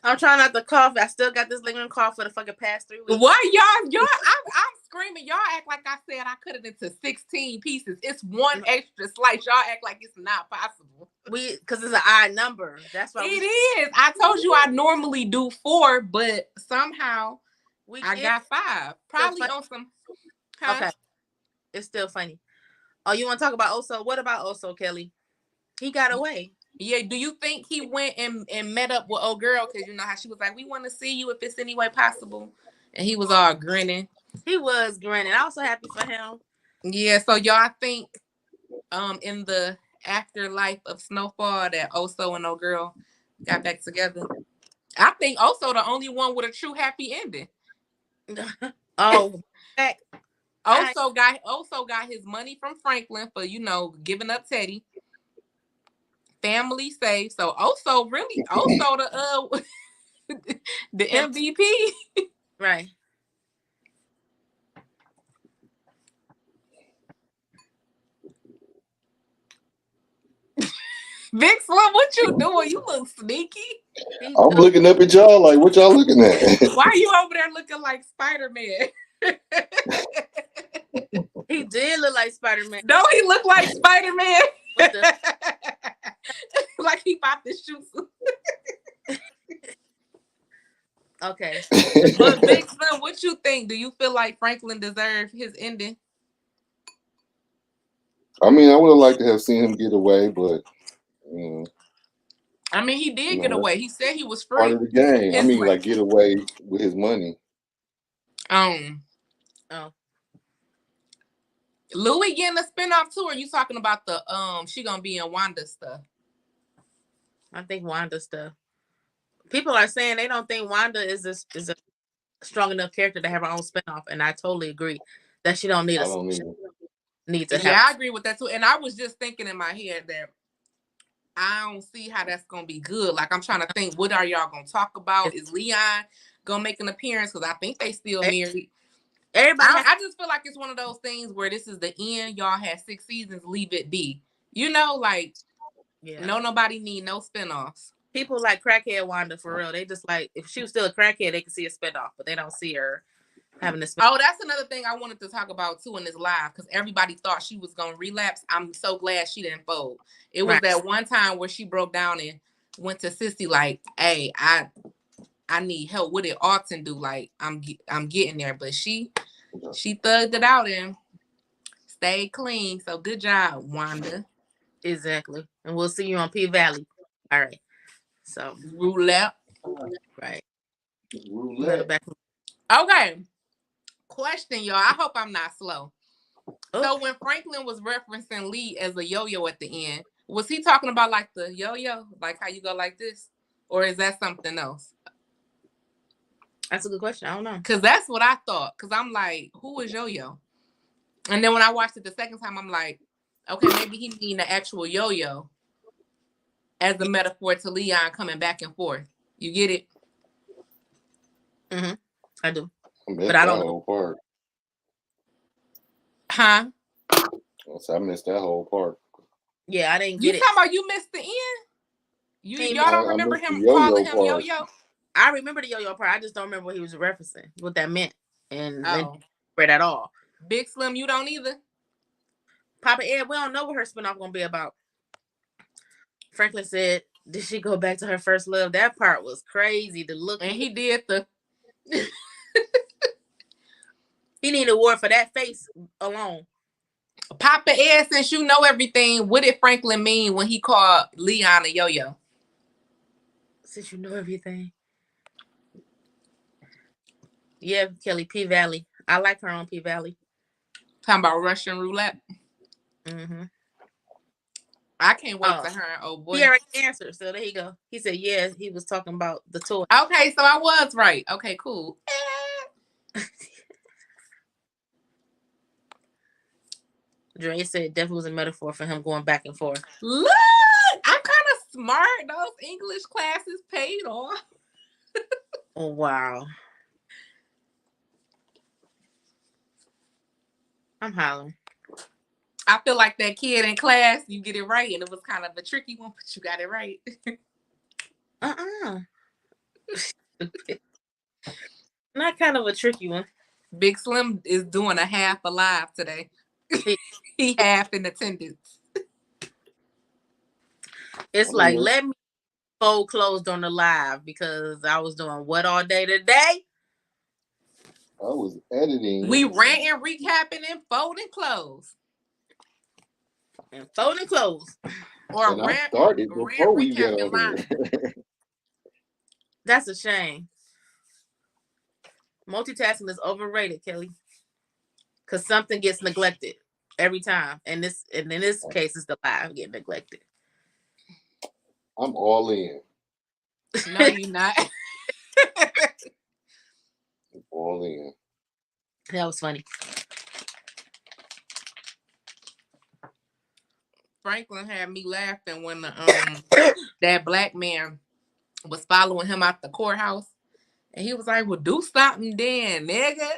Speaker 3: I'm trying not to cough. I still got this lingering cough for the fucking past 3 weeks.
Speaker 1: What y'all? I'm screaming. Y'all act like I said I cut it into 16 pieces. It's one extra slice. Y'all act like it's not possible.
Speaker 3: Because it's an odd number. That's why
Speaker 1: it is. I told you I normally do 4, but somehow I got 5. Probably on some. Huh?
Speaker 3: Okay, it's still funny. Oh, you want to talk about Oso? What about Oso, Kelly? He got away.
Speaker 1: Yeah, do you think he went and met up with old girl? Because you know how she was like, we want to see you if it's any way possible. And he was all grinning.
Speaker 3: He was grinning. I was so happy for him.
Speaker 1: Yeah, so y'all think in the afterlife of Snowfall that Oso and old girl got back together? I think Oso the only one with a true happy ending.
Speaker 3: Oh,
Speaker 1: Oso got his money from Franklin for, giving up Teddy. Family safe. So Oso the MVP.
Speaker 3: Right.
Speaker 1: Big Slim, what you doing? You look sneaky.
Speaker 2: I'm looking up at y'all like, what y'all looking at?
Speaker 1: Why are you over there looking like Spider-Man?
Speaker 3: He did look like Spider-Man.
Speaker 1: Don't he look like Spider-Man? Like he about to shoot some.
Speaker 3: Okay.
Speaker 1: But Big Slim, what you think? Do you feel like Franklin deserved his ending?
Speaker 2: I mean, I would have liked to have seen him get away, but
Speaker 1: I mean, he did get away. He said he was free.
Speaker 2: Part of the game. I mean, like get away with his money.
Speaker 3: Oh.
Speaker 1: Louis getting a spinoff too, or are you talking about the she gonna be in Wanda stuff?
Speaker 3: I think Wanda stuff. People are saying they don't think Wanda is a strong enough character to have her own spinoff, and I totally agree that she don't need need to have.
Speaker 1: Yeah, I agree with that too. And I was just thinking in my head that I don't see how that's gonna be good. Like I'm trying to think, what are y'all gonna talk about? Is Leon gonna make an appearance? Because I think they still married.
Speaker 3: Everybody,
Speaker 1: I just feel like it's one of those things where this is the end. Y'all had 6 seasons, leave it be. Nobody need no spinoffs.
Speaker 3: People like crackhead Wanda for real. They just like, if she was still a crackhead, they could see a spinoff, but they don't see her having a spinoff.
Speaker 1: Oh, that's another thing I wanted to talk about too in this live, because everybody thought she was gonna relapse. I'm so glad she didn't fold. It was that one time where she broke down and went to Sissy like, "Hey, I need help. What did Alton do? Like, I'm getting there," but she thugged it out and stayed clean. So good job, Wanda.
Speaker 3: Exactly. And we'll see you on P Valley. All right. So
Speaker 1: roulette.
Speaker 3: Right.
Speaker 2: Roulette.
Speaker 1: Okay. Question, y'all. I hope I'm not slow. So when Franklin was referencing Lee as a yo-yo at the end, was he talking about like the yo-yo, like how you go like this, or is that something else?
Speaker 3: That's a good question. I don't know.
Speaker 1: Because that's what I thought. Because I'm like, who is Yo-Yo? And then when I watched it the second time, I'm like, okay, maybe he mean the actual Yo-Yo as a metaphor to Leon coming back and forth. You get it?
Speaker 3: Mm-hmm. I do.
Speaker 2: But I don't know. Whole part.
Speaker 1: Huh?
Speaker 2: I missed that whole part.
Speaker 3: Yeah, I didn't get it.
Speaker 1: You talking about you missed the end? Y'all don't remember him calling him Yo-Yo?
Speaker 3: I remember the Yo-Yo part. I just don't remember what he was referencing, what that meant, and read at all.
Speaker 1: Big Slim, you don't either?
Speaker 3: Papa Ed, we don't know what her spinoff gonna be about. Franklin said, did she go back to her first love? That part was crazy to look.
Speaker 1: And he did the...
Speaker 3: He needed an award for that face alone.
Speaker 1: Papa Ed, since you know everything, what did Franklin mean when he called Leon a Yo-Yo?
Speaker 3: Since you know everything. Yeah, Kelly, P-Valley. I like her on P-Valley.
Speaker 1: Talking about Russian roulette.
Speaker 3: Mm-hmm.
Speaker 1: I can't wait to her. Oh boy.
Speaker 3: He already answered, so there you go. He said, yeah, he was talking about the toy.
Speaker 1: Okay, so I was right. Okay, cool.
Speaker 3: Dre said definitely was a metaphor for him going back and forth.
Speaker 1: Look, I'm kind of smart. Those English classes paid off.
Speaker 3: Oh, wow. I'm hollering.
Speaker 1: I feel like that kid in class, you get it right, and it was kind of a tricky one, but you got it right.
Speaker 3: Not kind of a tricky one.
Speaker 1: Big Slim is doing a half alive today. He half in attendance.
Speaker 3: It's like, let me fold closed on the live because I was doing what all day today?
Speaker 2: I was editing.
Speaker 1: We ranting, recapping, and folding clothes.
Speaker 3: And folding clothes.
Speaker 1: Or
Speaker 2: and rant, started before we get over here.
Speaker 3: That's a shame. Multitasking is overrated, Kelly. Because something gets neglected every time. And in this case, it's the live getting neglected.
Speaker 2: I'm all in.
Speaker 1: No, you're not.
Speaker 2: All in.
Speaker 3: That was funny.
Speaker 1: Franklin had me laughing when the that black man was following him out the courthouse. And he was like, well, do something then, nigga.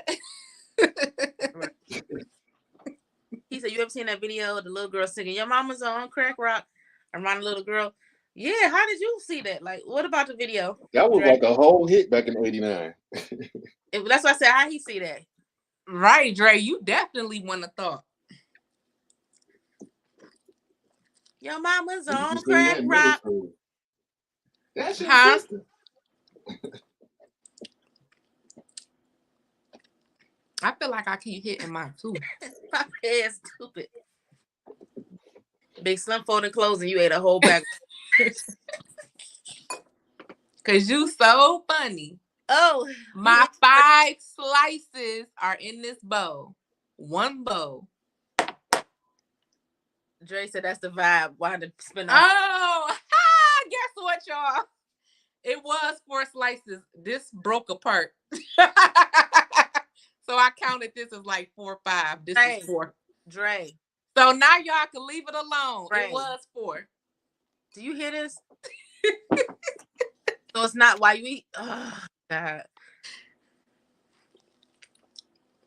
Speaker 3: He said, you ever seen that video of the little girl singing, your mama's on crack rock? Around the little girl. Yeah, how did you see that? Like, what about the video?
Speaker 2: That was like a whole hit back in '89.
Speaker 3: That's why I said, how he see that?
Speaker 1: Right, Dre, you definitely wouldn't have thought.
Speaker 3: Your mama's on crack rock.
Speaker 2: That's your sister.
Speaker 1: I feel like I keep hitting mine too.
Speaker 3: My head's stupid. Big Slim folding clothes and you ate a whole bag.
Speaker 1: Cause you so funny.
Speaker 3: Oh,
Speaker 1: my 5 slices are in this bowl. One bowl.
Speaker 3: Dre said that's the vibe. Why the spin off?
Speaker 1: Oh, guess what, y'all? It was 4 slices. This broke apart. So I counted this as like 4 or 5. This is 4.
Speaker 3: Dre.
Speaker 1: So now y'all can leave it alone. Dre. It was 4.
Speaker 3: Do you hear this? So it's not why you eat. Oh, God.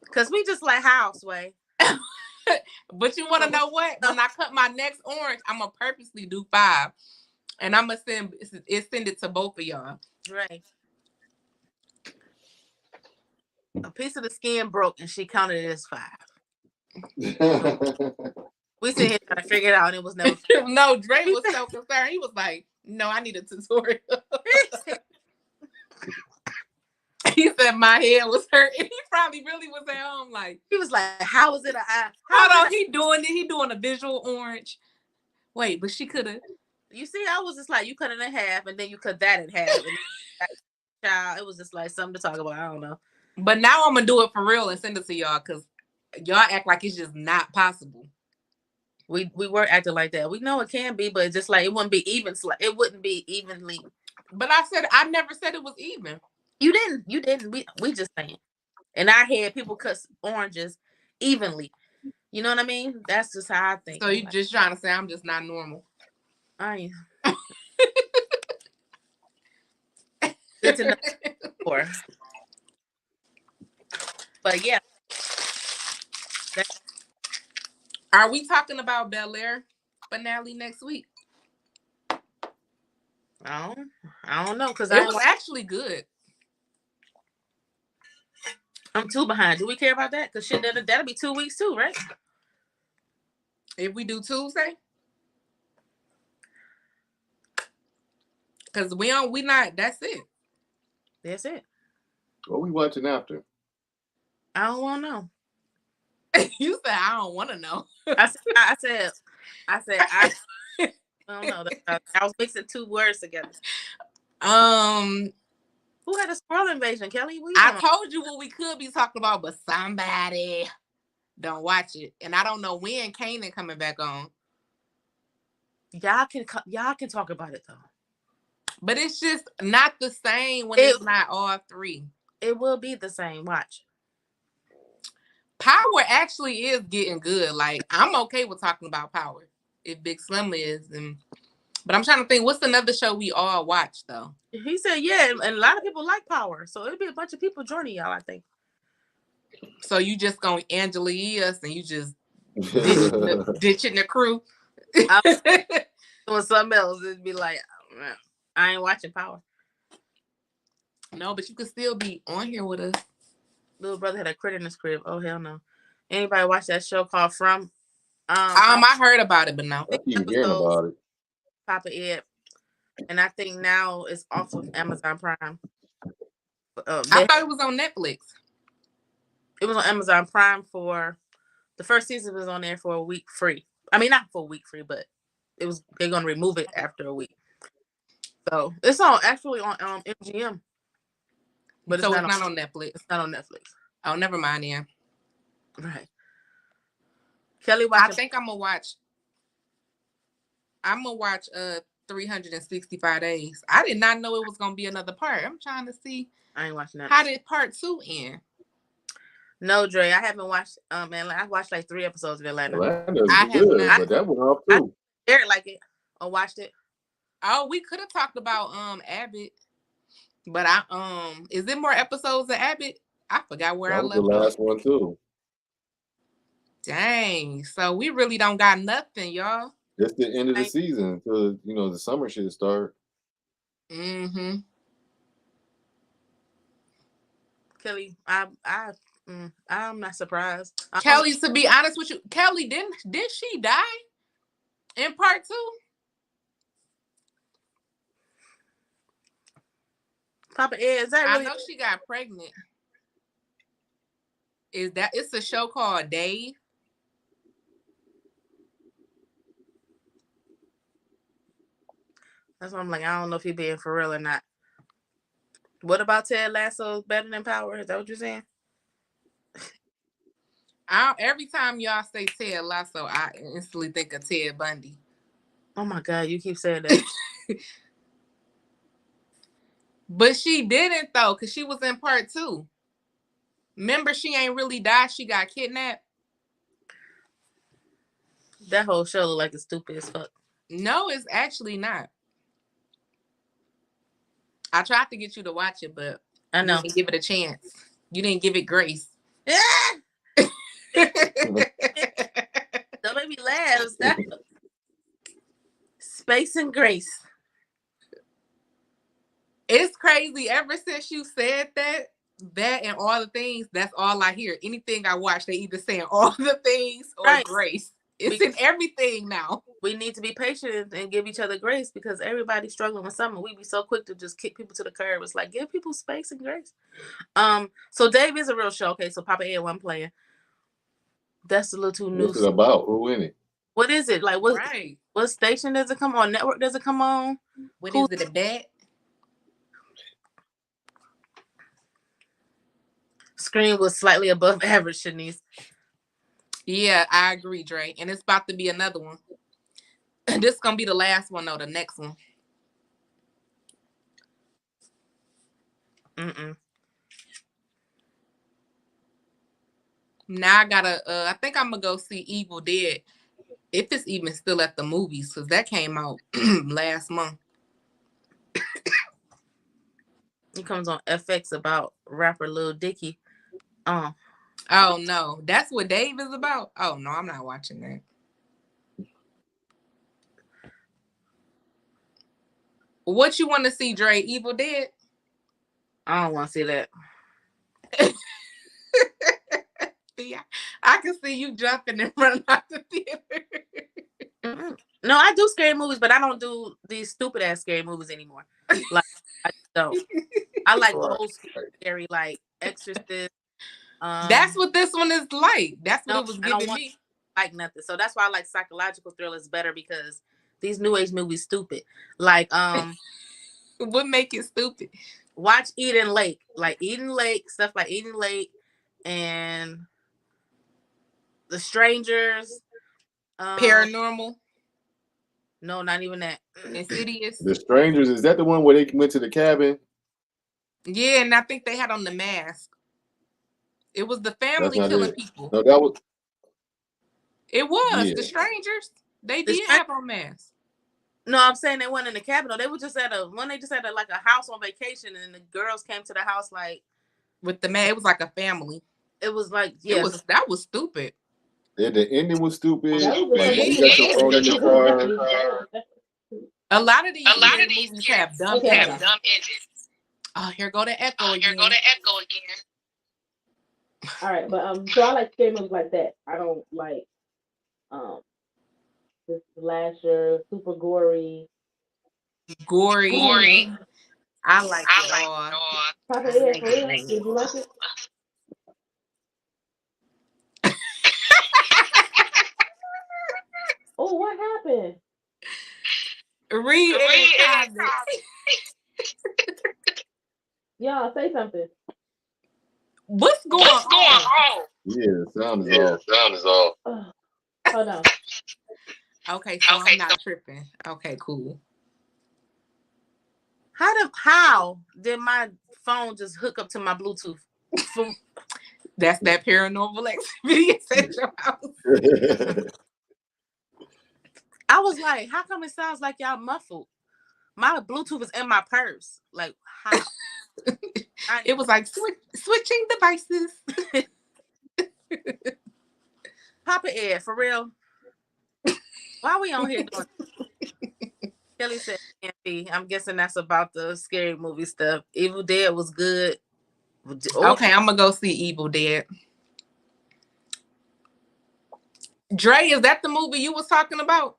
Speaker 3: Because we just like Houseway.
Speaker 1: But you want to know what? When I cut my next orange, I'm going to purposely do 5. And I'm going to send it to both of y'all.
Speaker 3: Dre. A piece of the skin broke and she counted it as 5. We sit here trying to figure it out and it was never.
Speaker 1: No, Dre was so concerned. He was like, no, I need a tutorial. He said my head was hurting. He probably really was at home like.
Speaker 3: He was like, how is it an eye?
Speaker 1: Hold on, he doing it. He doing a visual orange. Wait, but she could have.
Speaker 3: You see, I was just like, you cut it in half and then you cut that in half. Child, it was just like something to talk about. I don't know.
Speaker 1: But now I'm going to do it for real and send it to y'all because y'all act like it's just not possible.
Speaker 3: We were acting like that. We know it can be, but it's just like it wouldn't be even. It wouldn't be evenly.
Speaker 1: But I never said it was even.
Speaker 3: You didn't. We just saying. In our head, people cut oranges evenly. You know what I mean? That's just how I think.
Speaker 1: So you just trying to say I'm just not normal.
Speaker 3: I am. Good to know. But yeah.
Speaker 1: Are we talking about Bel-Air finale next week?
Speaker 3: I don't know because
Speaker 1: it was actually good.
Speaker 3: I'm too behind. Do we care about that? Because shit, that'll be 2 weeks too, right?
Speaker 1: If we do Tuesday, because we not. That's it.
Speaker 3: That's it.
Speaker 2: What we watching after?
Speaker 3: I don't want to know.
Speaker 1: You said I don't want to know.
Speaker 3: I said I don't know. I was mixing 2 words together. Who had a squirrel invasion, Kelly?
Speaker 1: I told you what we could be talking about, but somebody don't watch it, and I don't know when Kanan coming back on.
Speaker 3: Y'all can talk about it though,
Speaker 1: but it's just not the same when it's not all 3.
Speaker 3: It will be the same. Watch.
Speaker 1: Power actually is getting good. Like, I'm okay with talking about Power if Big Slim is, but I'm trying to think, what's another show we all watch though?
Speaker 3: He said, yeah, and a lot of people like Power, so it'll be a bunch of people joining y'all, I think.
Speaker 1: So you just gonna Angela us and you just ditching the crew?
Speaker 3: Doing something else, it'd be like, I ain't watching Power.
Speaker 1: No, but you could still be on here with us.
Speaker 3: Little brother had a critter in his crib. Oh hell no! Anybody watch that show called From?
Speaker 1: I heard about it, but no.
Speaker 2: I keep hearing about it.
Speaker 3: Papa Ed, and I think now it's off of Amazon Prime.
Speaker 1: I thought it was on Netflix.
Speaker 3: It was on Amazon Prime for the first season. Was on there for a week free. I mean, not for a week free, but they're gonna remove it after a week. So it's actually on MGM. But
Speaker 1: it's not on Netflix.
Speaker 3: It's not on Netflix.
Speaker 1: Oh, never mind, yeah.
Speaker 3: Right. Kelly,
Speaker 1: I think I'm gonna watch 365 Days. I did not know it was gonna be another part. I'm trying to see.
Speaker 3: I ain't watching that.
Speaker 1: How did part 2 end?
Speaker 3: No, Dre, I haven't watched. I watched like 3 episodes of Atlanta.
Speaker 2: I have not, but that went off too.
Speaker 3: Eric liked it or watched it.
Speaker 1: Oh, we could have talked about Abbott, but is there more episodes of Abbott? I forgot where I left off.
Speaker 2: The last one too.
Speaker 1: Dang, so we really don't got nothing, y'all.
Speaker 2: It's the end of the season until the summer should start.
Speaker 3: Mm-hmm. Kelly, I'm not surprised.
Speaker 1: Kelly, to be honest with you, Kelly did she die in part 2?
Speaker 3: Papa Ed, is that really?
Speaker 1: I know she got pregnant. It's a show called Dave?
Speaker 3: That's why I'm like, I don't know if he being for real or not. What about Ted Lasso better than Power? Is that what you're saying?
Speaker 1: Every time y'all say Ted Lasso, I instantly think of Ted Bundy.
Speaker 3: Oh my God, you keep saying that.
Speaker 1: But she didn't though, because she was in part 2. Remember, she ain't really died. She got kidnapped.
Speaker 3: That whole show looked like it's stupid as fuck.
Speaker 1: No, it's actually not. I tried to get you to watch it, but
Speaker 3: I know.
Speaker 1: You didn't give it a chance. You didn't give it grace.
Speaker 3: Don't make me laugh. Stop. Space and grace.
Speaker 1: It's crazy. Ever since you said that and all the things, that's all I hear. Anything I watch, they either saying all the things or grace. It's in everything now.
Speaker 3: We need to be patient and give each other grace because everybody's struggling with something. We be so quick to just kick people to the curb. It's like, give people space and grace. So Dave is a real show. Okay, so Papa Ed one playing. That's a little too new.
Speaker 2: What's it about? Who in it?
Speaker 3: What is it? Like what station does it come on? Network does it come on?
Speaker 1: What is it, a bet?
Speaker 3: Screen was slightly above average, Shanice.
Speaker 1: Yeah, I agree, Dre. And it's about to be another one. This is going to be the last one, though, the next one.
Speaker 3: Mm-mm.
Speaker 1: Now I gotta. I think I'm gonna go see Evil Dead, if it's even still at the movies, because that came out last month.
Speaker 3: It comes on FX about rapper Lil Dicky.
Speaker 1: Oh no, that's what Dave is about. Oh no, I'm not watching that. What you want to see, Dre? Evil Dead?
Speaker 3: I don't want to see that.
Speaker 1: Yeah, I can see you jumping and running out the theater.
Speaker 3: No, I do scary movies, but I don't do these stupid ass scary movies anymore. Like I don't. I like old school scary, like Exorcist.
Speaker 1: That's what this one is like. That's what it was giving me.
Speaker 3: Like nothing. So that's why I like psychological thrillers better, because these new age movies stupid. Like
Speaker 1: what make it stupid?
Speaker 3: Watch Eden Lake. Like Eden Lake, stuff like Eden Lake and The Strangers.
Speaker 1: Paranormal.
Speaker 3: No, not even that.
Speaker 1: Insidious.
Speaker 2: The Strangers, is that the one where they went to the cabin?
Speaker 1: Yeah, and I think they had on the mask. It was the family killing people.
Speaker 2: No, that was.
Speaker 1: It was The Strangers. They did have on masks.
Speaker 3: No, I'm saying they weren't in the cabin. They were just at they just had like a house on vacation, and the girls came to the house like
Speaker 1: with the man. It was like a family.
Speaker 3: It was like
Speaker 1: that was stupid.
Speaker 2: Yeah, the ending was stupid.
Speaker 1: A lot of these movies have dumb endings. Oh, here go the echo again.
Speaker 4: All right, but so I like scary movies like that. I don't like this slasher, super gory.
Speaker 1: I like it all.
Speaker 4: Papa, did you like it? Oh, what happened?
Speaker 1: Read it.
Speaker 4: Y'all say something.
Speaker 1: What's going on?
Speaker 2: Yeah, the sound is off.
Speaker 4: Hold on.
Speaker 1: Okay, so I'm not tripping. Okay, cool.
Speaker 3: How did my phone just hook up to my Bluetooth?
Speaker 1: That's that paranormal activity at your house.
Speaker 3: I was like, how come it sounds like y'all muffled? My Bluetooth is in my purse. Like, how?
Speaker 1: It was like switching devices.
Speaker 3: Papa Ed, for real. Why are we on here doing? Kelly said can't be. I'm guessing that's about the scary movie stuff. Evil Dead was good.
Speaker 1: Okay, I'm gonna go see Evil Dead. Dre, is that the movie you was talking about?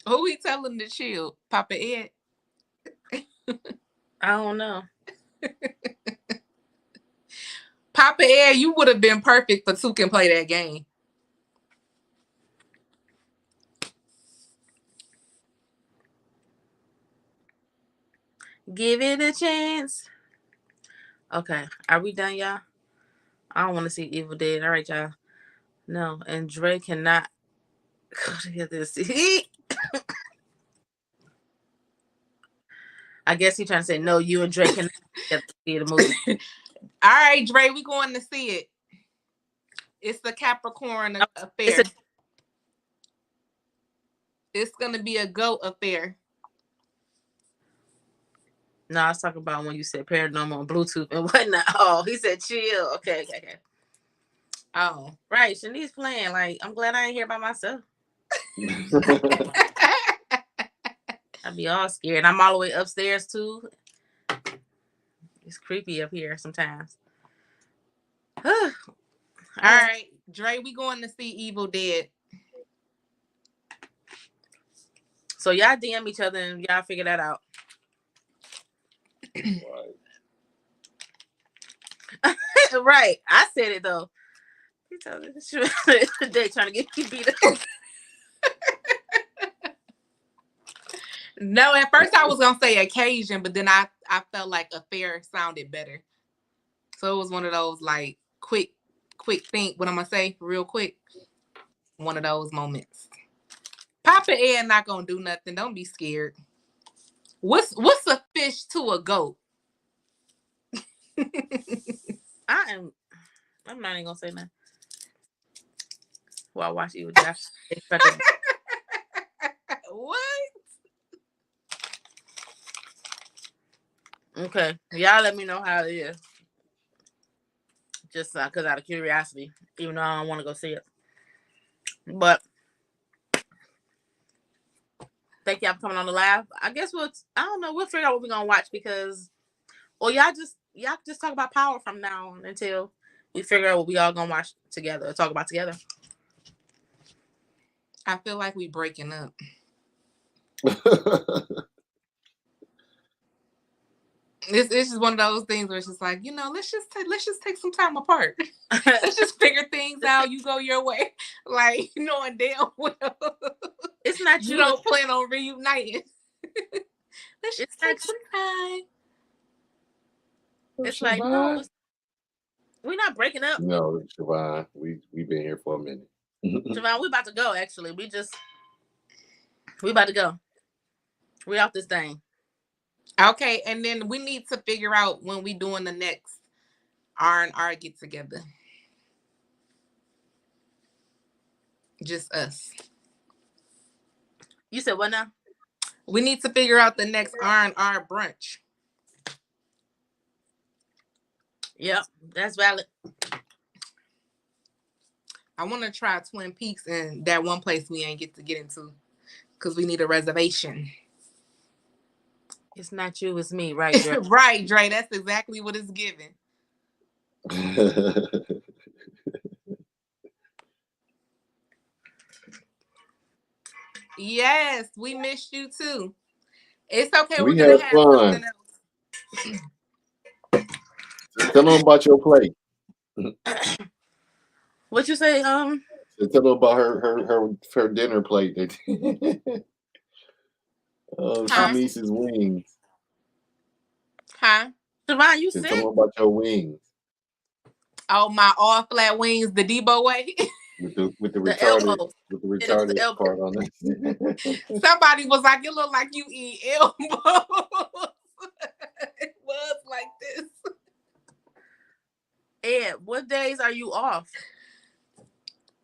Speaker 1: Who he telling to chill? Papa Ed?
Speaker 3: I don't know.
Speaker 1: Papa Ed, you would have been perfect for Two Can Play that game.
Speaker 3: Give it a chance. Okay, are we done, y'all? I don't want to see Evil Dead. All right, y'all. No, and Dre cannot go to this. I guess he's trying to say no. You and Dre cannot see the movie.
Speaker 1: All right, Dre, we going to see it. It's the Capricorn affair. It's gonna be a goat affair.
Speaker 3: No, I was talking about when you said paranormal and Bluetooth and whatnot. Oh, he said chill. Okay. Oh, right. Shanice's playing. Like, I'm glad I ain't here by myself. I'd be all scared. I'm all the way upstairs too. It's creepy up here sometimes.
Speaker 1: All right, Dre, we going to see Evil Dead.
Speaker 3: So y'all DM each other and y'all figure that out. Right. I said it though. They trying to get you beat up.
Speaker 1: No, at first I was gonna say occasion, but then I felt like affair sounded better. So it was one of those like quick think what I'm gonna say real quick. One of those moments. Papa Ed not gonna do nothing. Don't be scared. What's a fish to a goat?
Speaker 3: I'm not even gonna say nothing. Well, I watch you with that.
Speaker 1: What?
Speaker 3: Okay, y'all let me know how it is. Just because out of curiosity, even though I don't want to go see it. But thank y'all for coming on the live. I guess I don't know, we'll figure out what we're gonna watch because, or y'all just talk about Power from now on until we figure out what we all gonna watch together or talk about together.
Speaker 1: I feel like we breaking up. It's just one of those things where it's just like, let's just take some time apart. Let's just figure things out. You go your way, like knowing damn well
Speaker 3: it's not
Speaker 1: you don't plan on reuniting. Let's just take some time.
Speaker 3: It's like, no, we're not breaking up.
Speaker 2: No, Siobhan, we've been here for a minute.
Speaker 3: Siobhan, we about to go. Actually, we about to go. We off this thing.
Speaker 1: Okay, and then we need to figure out when we doing the next R&R get together. Just us.
Speaker 3: You said what now?
Speaker 1: We need to figure out the next R&R brunch.
Speaker 3: Yep, that's valid.
Speaker 1: I want to try Twin Peaks and that one place we ain't get to get into because we need a reservation.
Speaker 3: It's not you, it's me, right, Dre?
Speaker 1: Right, Dre. That's exactly what it's giving. Yes, we missed you too. It's okay.
Speaker 2: We had fun. Tell them about your plate.
Speaker 3: What you say?
Speaker 2: Tell them about her dinner plate. Shanice's wings.
Speaker 1: Huh?
Speaker 3: Siobhan, you sick?
Speaker 2: Tell them about your wings.
Speaker 1: Oh, my all flat wings, the Debo way.
Speaker 2: with the retarded part on it.
Speaker 1: Somebody was like, "It look like you eat elbows." It was like this.
Speaker 3: Ed, what days are you off?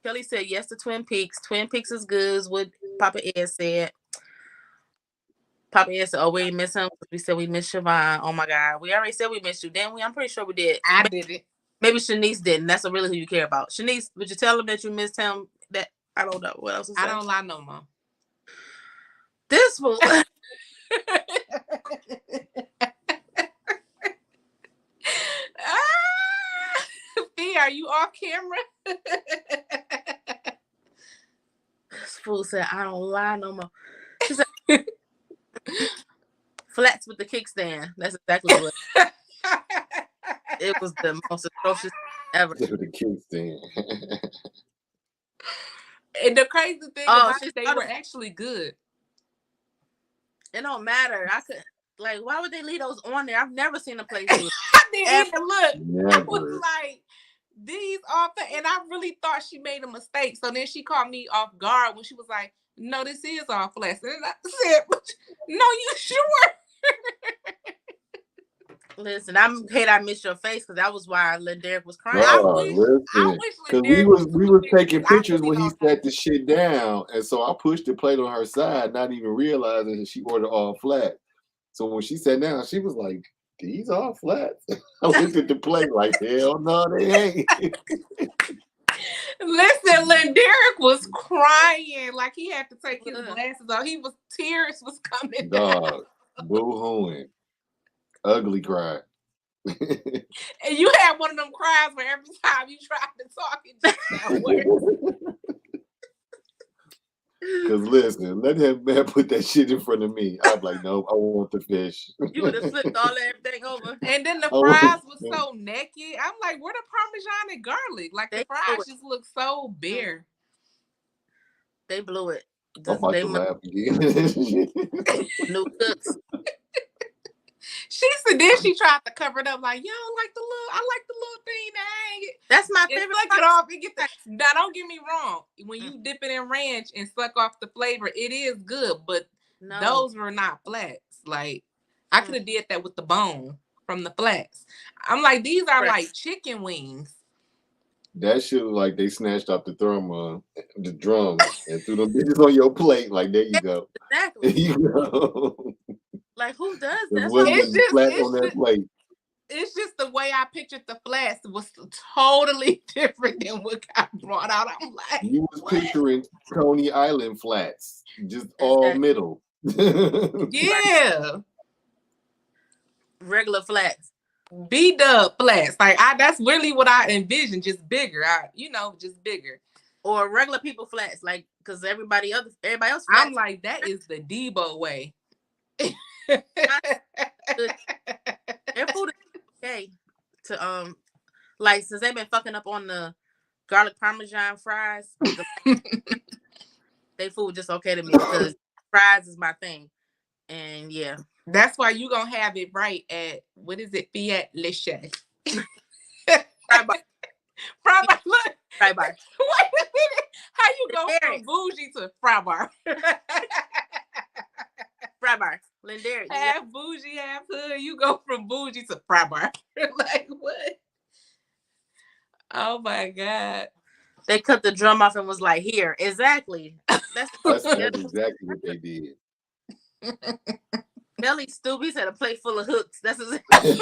Speaker 3: Kelly said yes to Twin Peaks. Twin Peaks is good, is what Papa Ed said. Papa Ed said, "Oh, we ain't miss him. We said we missed Siobhan. Oh my God, we already said we missed you, didn't we? I'm pretty sure we did.
Speaker 1: I did it.
Speaker 3: Maybe Shanice didn't. That's really who you care about. Shanice, would you tell him that you missed him? That I don't know. What else?
Speaker 1: I don't lie no more.
Speaker 3: This fool.
Speaker 1: Fee, are you off camera?
Speaker 3: This fool said, "I don't lie no more." She said, "Flats with the kickstand." That's exactly what. It was the most atrocious ever.
Speaker 2: With the kickstand.
Speaker 1: And the crazy thing about it, they were actually good.
Speaker 3: It don't matter. I could why would they leave those on there? I've never seen a place do it.
Speaker 1: I didn't even look.
Speaker 2: Never.
Speaker 1: I was like, these off, and I really thought she made a mistake. So then she caught me off guard when she was like, "No, this is all flats." And I said, "No, you sure?"
Speaker 3: Listen, I'm glad I missed your face because that was why Lil Derek was crying.
Speaker 2: I wish because we was taking pictures when he set the shit down, and so I pushed the plate on her side, not even realizing that she ordered all flat. So when she sat down, she was like, "These are flats." I looked at the plate like, "Hell no, they ain't."
Speaker 1: Listen, Lil Derek was crying like he had to take his glasses off. Tears was coming.
Speaker 2: Dog, boo-hooing. Ugly cry.
Speaker 1: And you had one of them cries where every time you tried to talk, it just got worse.
Speaker 2: Because listen, let him man put that shit in front of me. I'm like, nope, I want the fish.
Speaker 3: You would have flipped all everything over.
Speaker 1: And then the fries was so naked. I'm like, where the Parmesan and garlic? Like the fries just look so bare.
Speaker 3: They blew it.
Speaker 2: I'm about to laugh again.
Speaker 3: New cooks.
Speaker 1: She said then she tried to cover it up like, yo, I like the little thing to hang it.
Speaker 3: That's my
Speaker 1: And
Speaker 3: favorite.
Speaker 1: suck it off and get the. Now don't get me wrong. When you dip it in ranch and suck off the flavor, it is good, but those were not flats. Like I could have did that with the bone from the flats. I'm like, these are like chicken wings.
Speaker 2: That shit was like they snatched off the drum, and threw them bitches on your plate. Like, there you go.
Speaker 3: Exactly.
Speaker 2: There you go.
Speaker 3: Like, who does
Speaker 2: It
Speaker 3: that?
Speaker 2: wasn't flat on that plate.
Speaker 1: It's just the way I pictured the flats was totally different than what got brought out. I'm like,
Speaker 2: you was picturing Coney Island flats, just all middle.
Speaker 1: Yeah.
Speaker 3: Regular flats.
Speaker 1: B-dub flats. Like that's really what I envisioned, just bigger. Just bigger.
Speaker 3: Or regular people flats, like because everybody else flats.
Speaker 1: I'm like, that is the Debo way.
Speaker 3: Their food is okay to like since they've been fucking up on the garlic parmesan fries. They food just okay to me because fries is my thing. And yeah.
Speaker 1: That's why you gonna have it right at what is it? Fiat Lichess.
Speaker 3: Fry bar.
Speaker 1: Look.
Speaker 3: Fry bar.
Speaker 1: Wait a minute. How you go from bougie to fry bar?
Speaker 3: Fry bar. Lindaric.
Speaker 1: Half bougie, half hood. You go from bougie to fry bar. Like what? Oh my God.
Speaker 3: They cut the drum off and was like, here. Exactly.
Speaker 2: That's exactly what they did.
Speaker 3: Melly stupid. He said a plate full of hooks. That's exactly.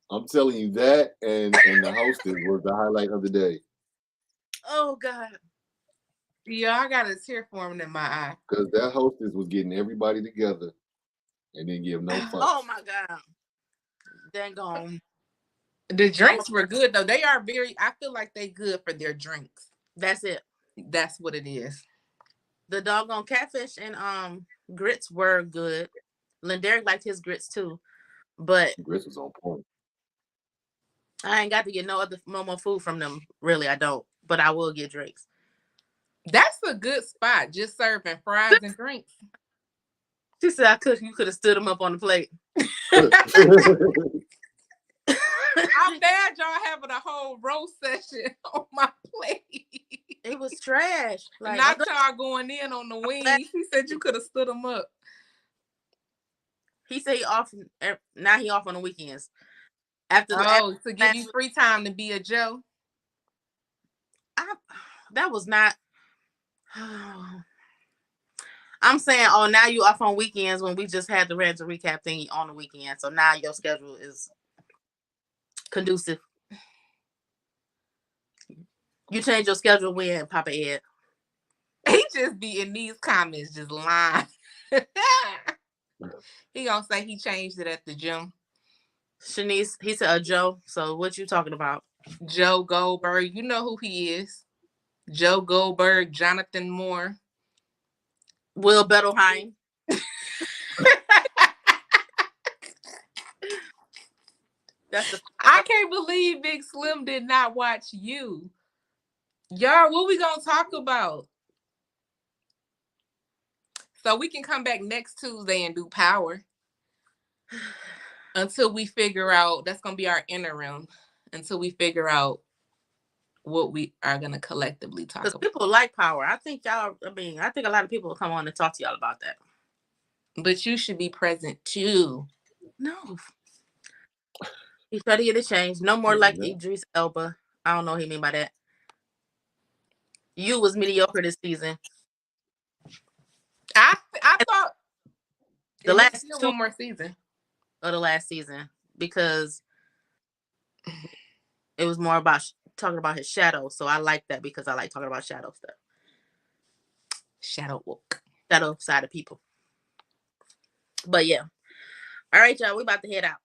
Speaker 2: I'm telling you that, and the hostess was the highlight of the day.
Speaker 3: Oh God.
Speaker 1: Yeah, I got a tear forming in my eye.
Speaker 2: Because that hostess was getting everybody together and didn't give no fucks.
Speaker 3: Oh my God. Dang on.
Speaker 1: The drinks were good though. They are I feel like they good for their drinks.
Speaker 3: That's it.
Speaker 1: That's what it is.
Speaker 3: The doggone catfish and grits were good. Lindaric liked his grits too. But
Speaker 2: grits was on point.
Speaker 3: I ain't got to get no more food from them. Really, I don't. But I will get drinks.
Speaker 1: That's a good spot. Just serving fries and drinks.
Speaker 3: She said you could have stood them up on the plate.
Speaker 1: I'm mad y'all having a whole roast session on my plate.
Speaker 3: It was trash.
Speaker 1: Like, not y'all going in on the wings. He said you could have stood them up.
Speaker 3: He said he off on the weekends.
Speaker 1: To give you free time to be a Joe.
Speaker 3: That was not. I'm saying, now you off on weekends when we just had the Rant to Recap thing on the weekend. So now your schedule is conducive. You change your schedule when, Papa Ed?
Speaker 1: He just be in these comments just lying. He gonna say he changed it at the gym.
Speaker 3: Shanice, he said a Joe. So what you talking about?
Speaker 1: Joe Goldberg. You know who he is. Joe Goldberg, Jonathan Moore.
Speaker 3: Will Bettelheim.
Speaker 1: I can't believe Big Slim did not watch you. Y'all, what we gonna talk about? So we can come back next Tuesday and do Power. Until we figure out, that's gonna be our interim. Until we figure out what we are gonna collectively talk about.
Speaker 3: Because people like Power. I think a lot of people will come on and talk to y'all about that.
Speaker 1: But you should be present too.
Speaker 3: No. He's trying to get a change. No more like Idris Elba. I don't know what he mean by that. You was mediocre this season.
Speaker 1: I thought
Speaker 3: the last
Speaker 1: one more season
Speaker 3: of the last season, because it was more about talking about his shadow. So I like that because I like talking about shadow stuff.
Speaker 1: Shadow
Speaker 3: side of people. But yeah. All right, y'all. We about to head out.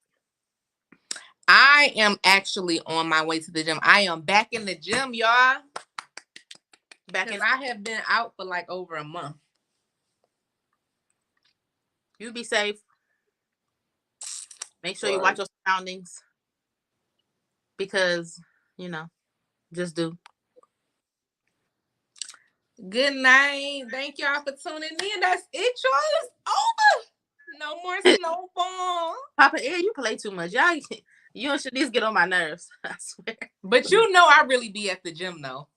Speaker 1: I am actually on my way to the gym. I am back in the gym, y'all. I have been out for like over a month.
Speaker 3: You be safe. Make sure you watch your surroundings. because just do.
Speaker 1: Good night. Thank y'all for tuning in. That's it, y'all. It's over. No more Snowfall.
Speaker 3: Papa Ed, you play too much. Y'all, you and Shanice get on my nerves. I swear.
Speaker 1: But you know I really be at the gym though.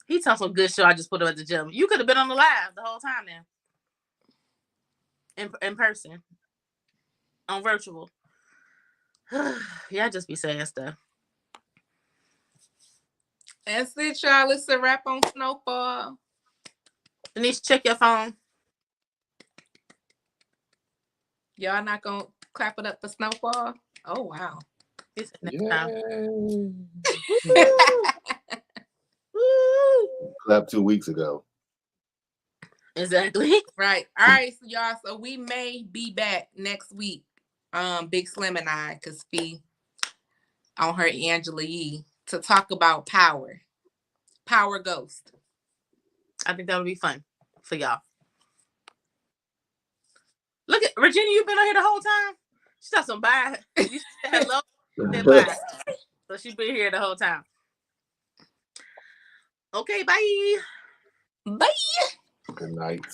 Speaker 3: He told some good show. I just put him at the gym. You could have been on the live the whole time now. In person. On virtual. Yeah, just be saying stuff.
Speaker 1: That's it, y'all. It's a wrap on Snowfall.
Speaker 3: Denise, check your phone.
Speaker 1: Y'all not gonna clap it up for Snowfall? Oh wow.
Speaker 3: It's next time.
Speaker 2: Clap 2 weeks ago.
Speaker 3: Exactly.
Speaker 1: Right. All right, so y'all. So we may be back next week. Big Slim and I, cause Fee on her Angela Yee to talk about Power Ghost.
Speaker 3: I think that would be fun for y'all. Look at Virginia. You've been on here the whole time. She got some bye. You said hello. Said bye. So she's been here the whole time. Okay, bye.
Speaker 1: Bye.
Speaker 2: Good night.